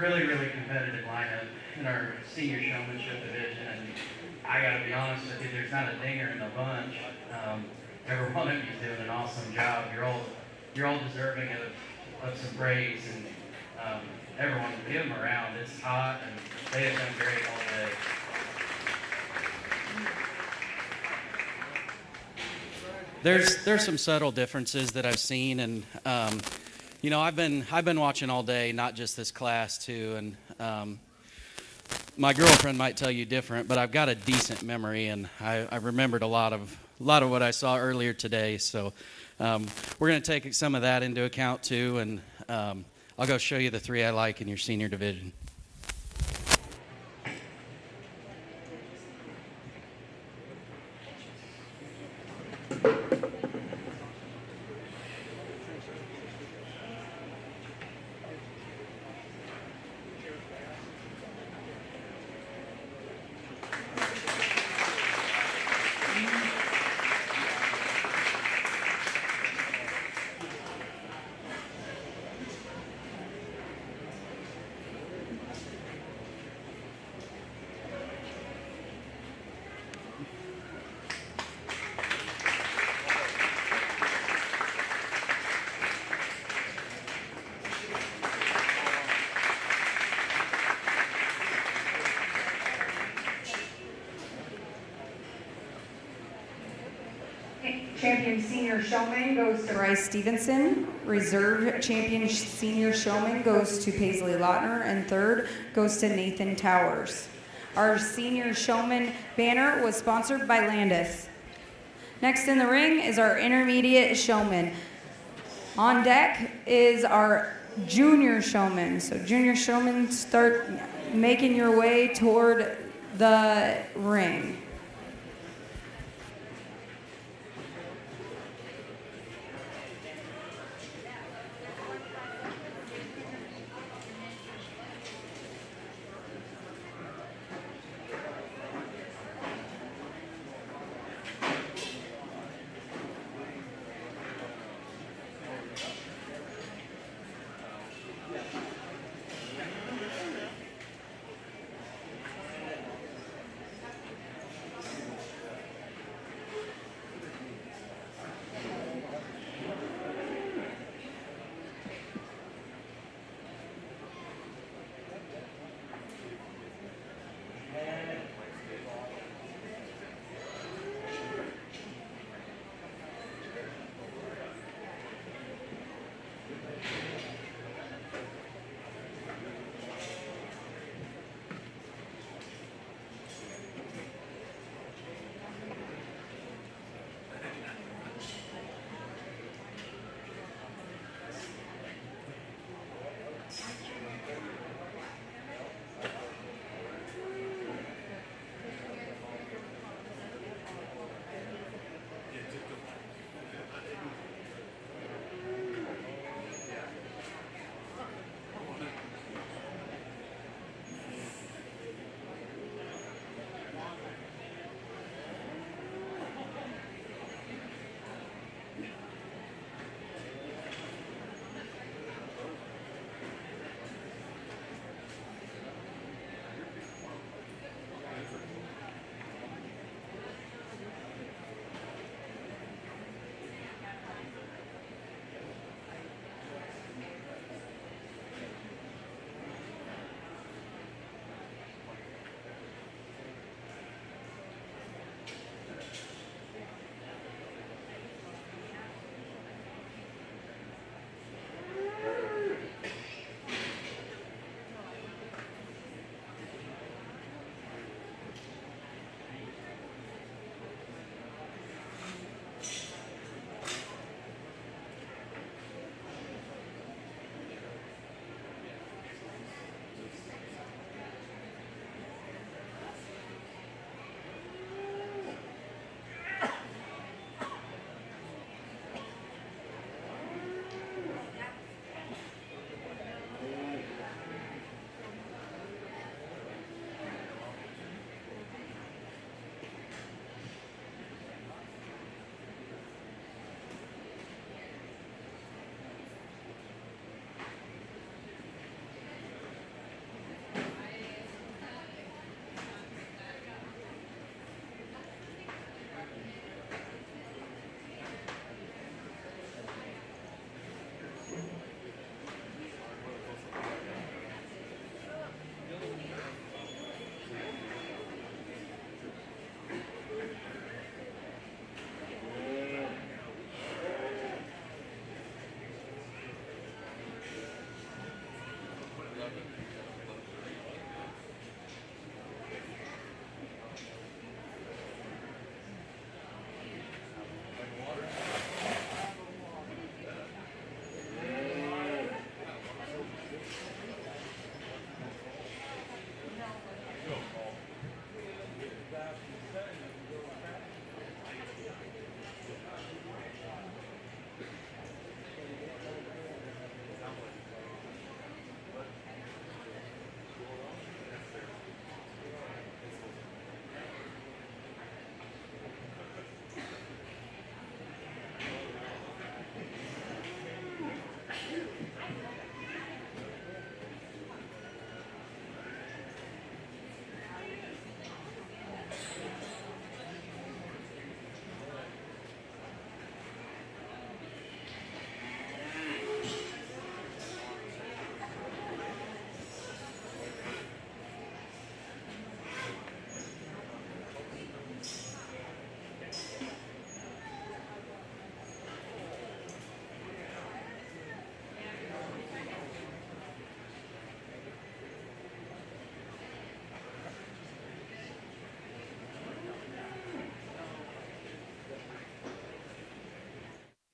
really, really competitive lineup in our senior showmanship division. And I got to be honest with you, there's not a dinger in the bunch. Every one of you is doing an awesome job. You're all deserving of some praise, and everyone give them a round. It's hot, and they have done great all day. There's some subtle differences that I've seen, and I've been watching all day, not just this class too, and my girlfriend might tell you different, but I've got a decent memory, and I remembered a lot of what I saw earlier today. So we're going to take some of that into account too, and I'll go show you the three I like in your senior division. Champion Senior Showman goes to Bryce Stevenson. Reserve champion senior showman goes to Paisley Lautner, and third goes to Nathan Towers. Our senior showman banner was sponsored by Landis. Next in the ring is our intermediate showman. On deck is our junior showman. So junior showman, start making your way toward the ring.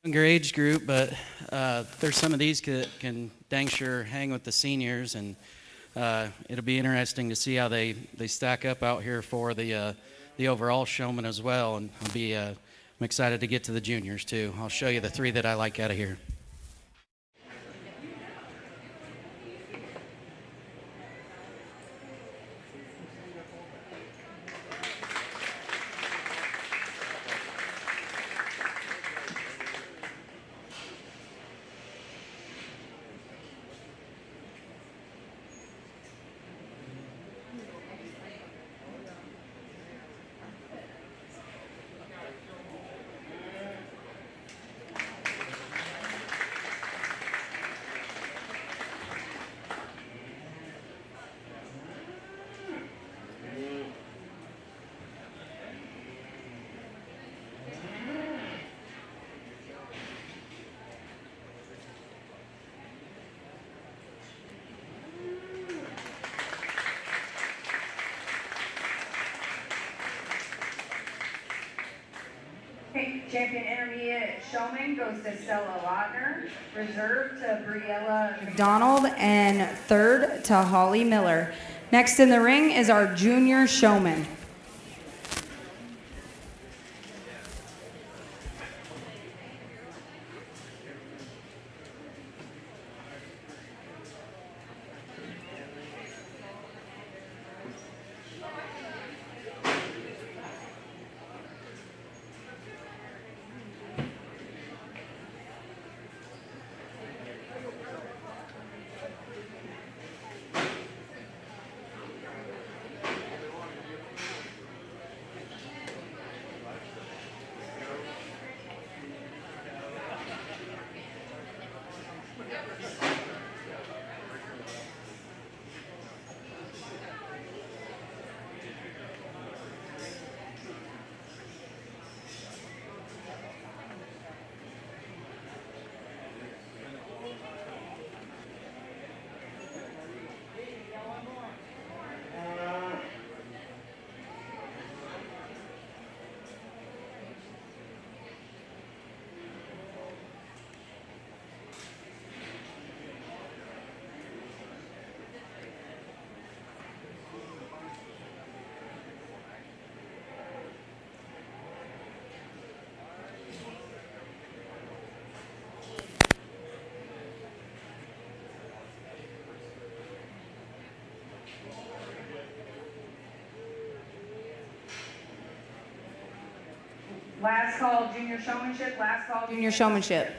Younger age group, but there's some of these can dang sure hang with the seniors, and it'll be interesting to see how they stack up out here for the overall showman as well. And I'm excited to get to the juniors too. I'll show you the three that I like out of here. Okay, champion intermediate showman goes to Stella Lautner, reserve to Briella McDonald, and third to Holly Miller. Next in the ring is our junior showman. Last call, junior showmanship. Last call, Junior showmanship.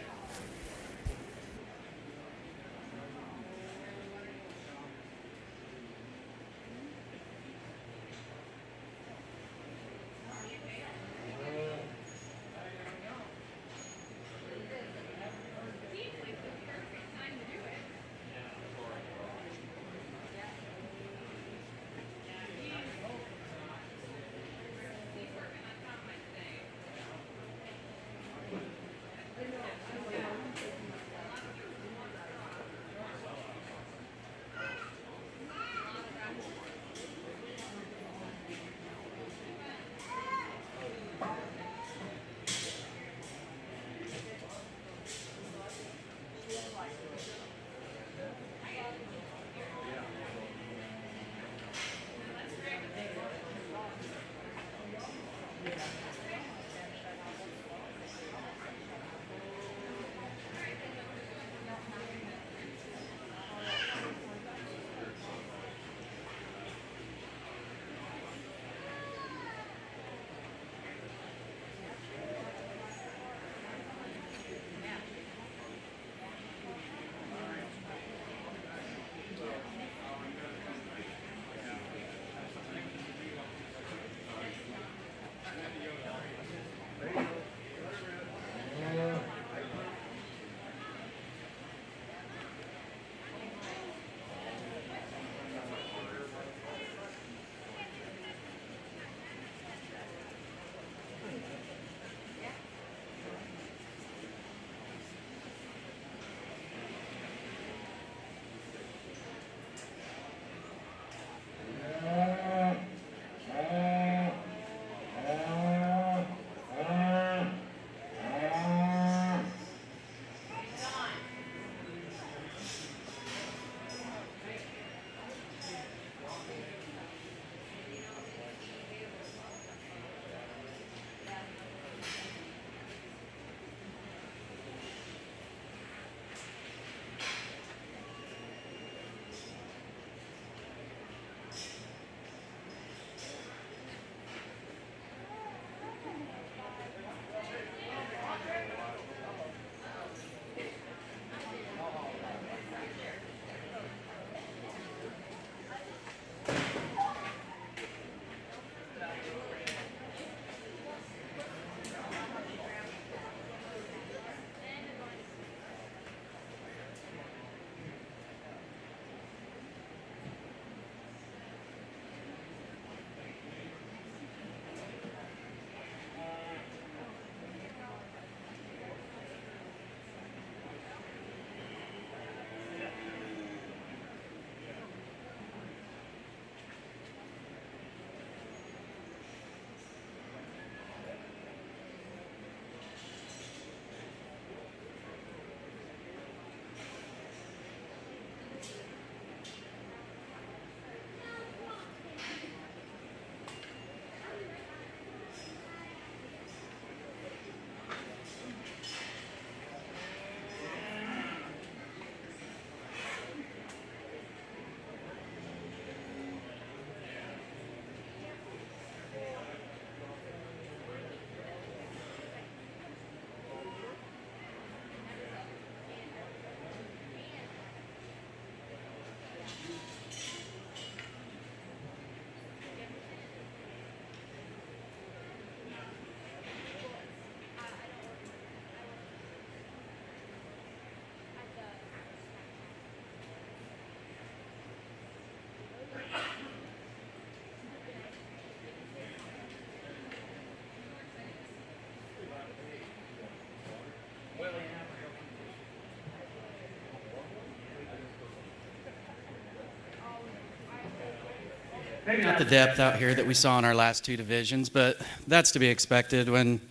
Not the depth out here that we saw in our last two divisions, but that's to be expected when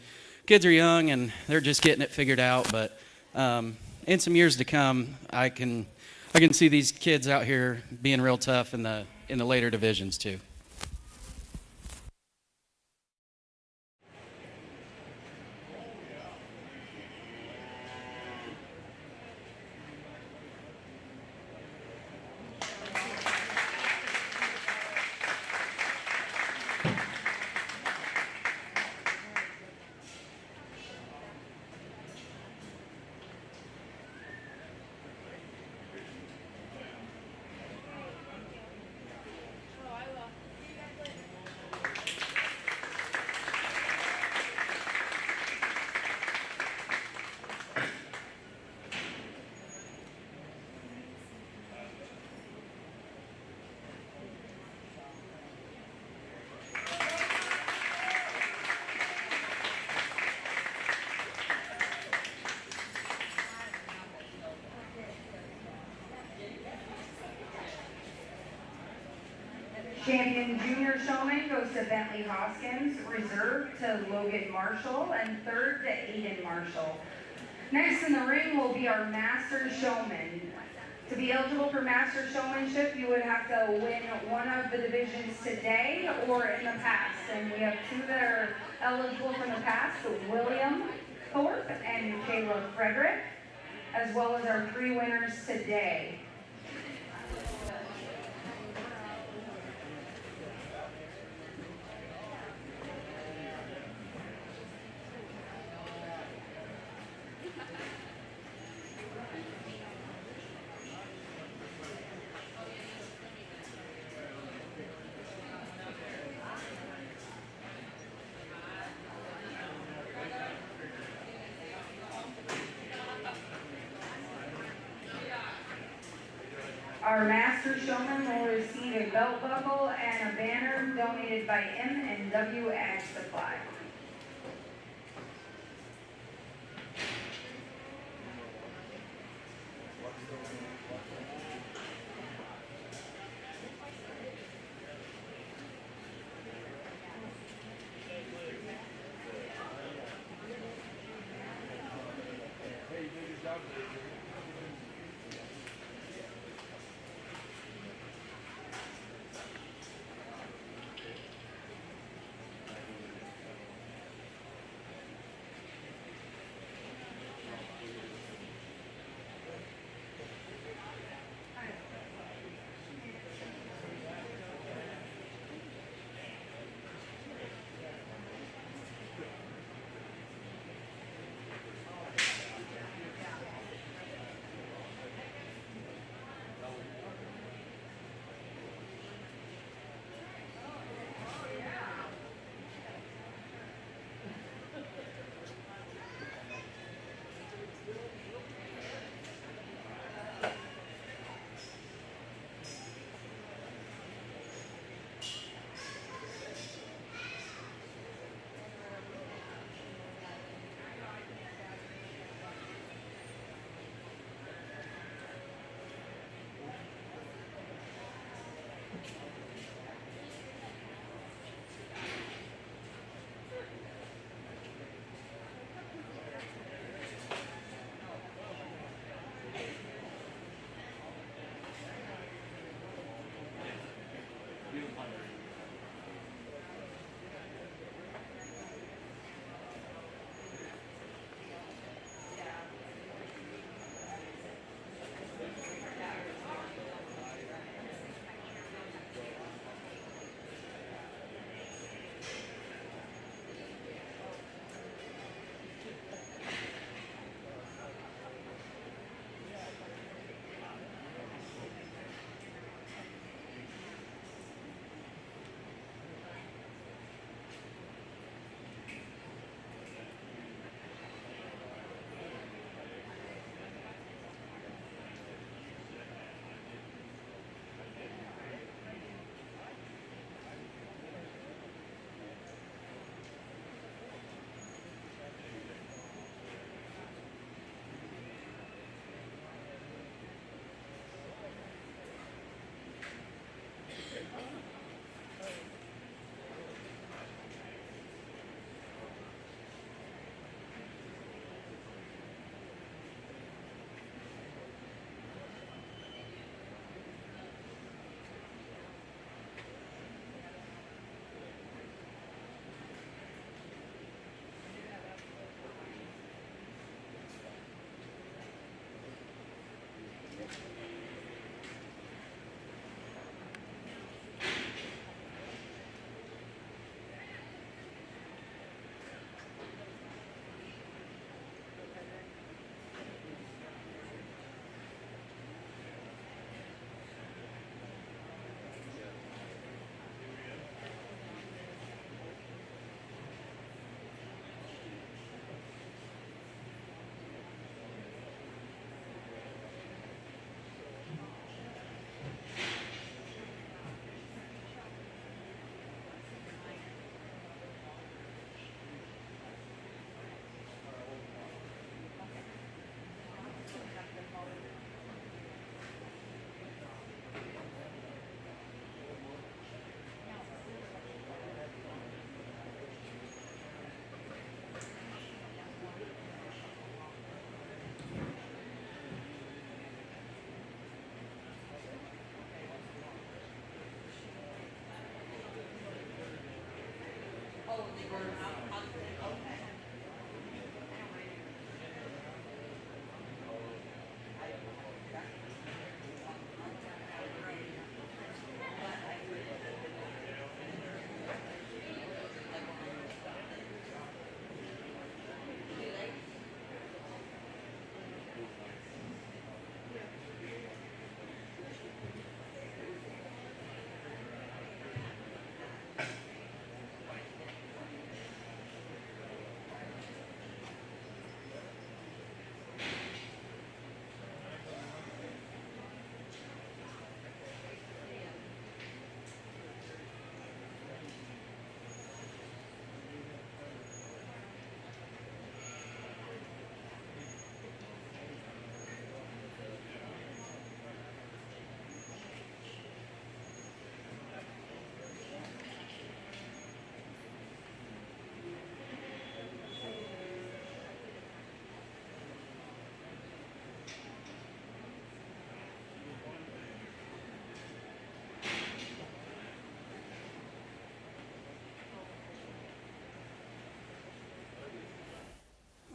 kids are young and they're just getting it figured out. But in some years to come, I can see these kids out here being real tough in the later divisions too. Champion junior showman goes to Bentley Hoskins, reserve to Logan Marshall, and third to Aiden Marshall. Next in the ring will be our master showman. To be eligible for master showmanship, you would have to win one of the divisions today or in the past. And we have two that are eligible from the past, William Thorpe and Kayla Frederick, as well as our three winners today. Our master showman will receive a belt buckle and a banner donated by M&W Ag Supply.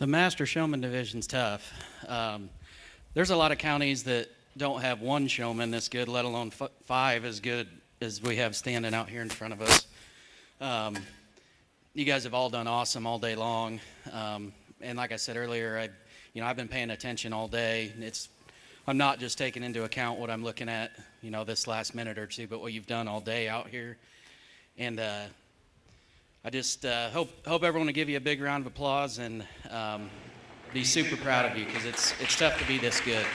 The Master Showman Division's tough. There's a lot of counties that don't have one showman that's good, let alone five as good as we have standing out here in front of us. You guys have all done awesome all day long. And like I said earlier, I've been paying attention all day. I'm not just taking into account what I'm looking at, this last minute or two, but what you've done all day out here. And I just hope everyone will give you a big round of applause and be super proud of you, because it's tough to be this good.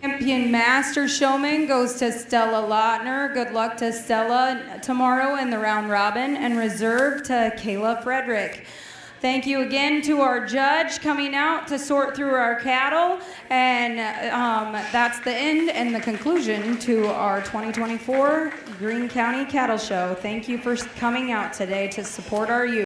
Champion Master Showman goes to Stella Lautner. Good luck to Stella tomorrow in the round robin. And reserve to Kayla Frederick. Thank you again to our judge coming out to sort through our cattle. And that's the end and the conclusion to our 2024 Greene County Cattle Show. Thank you for coming out today to support our youth.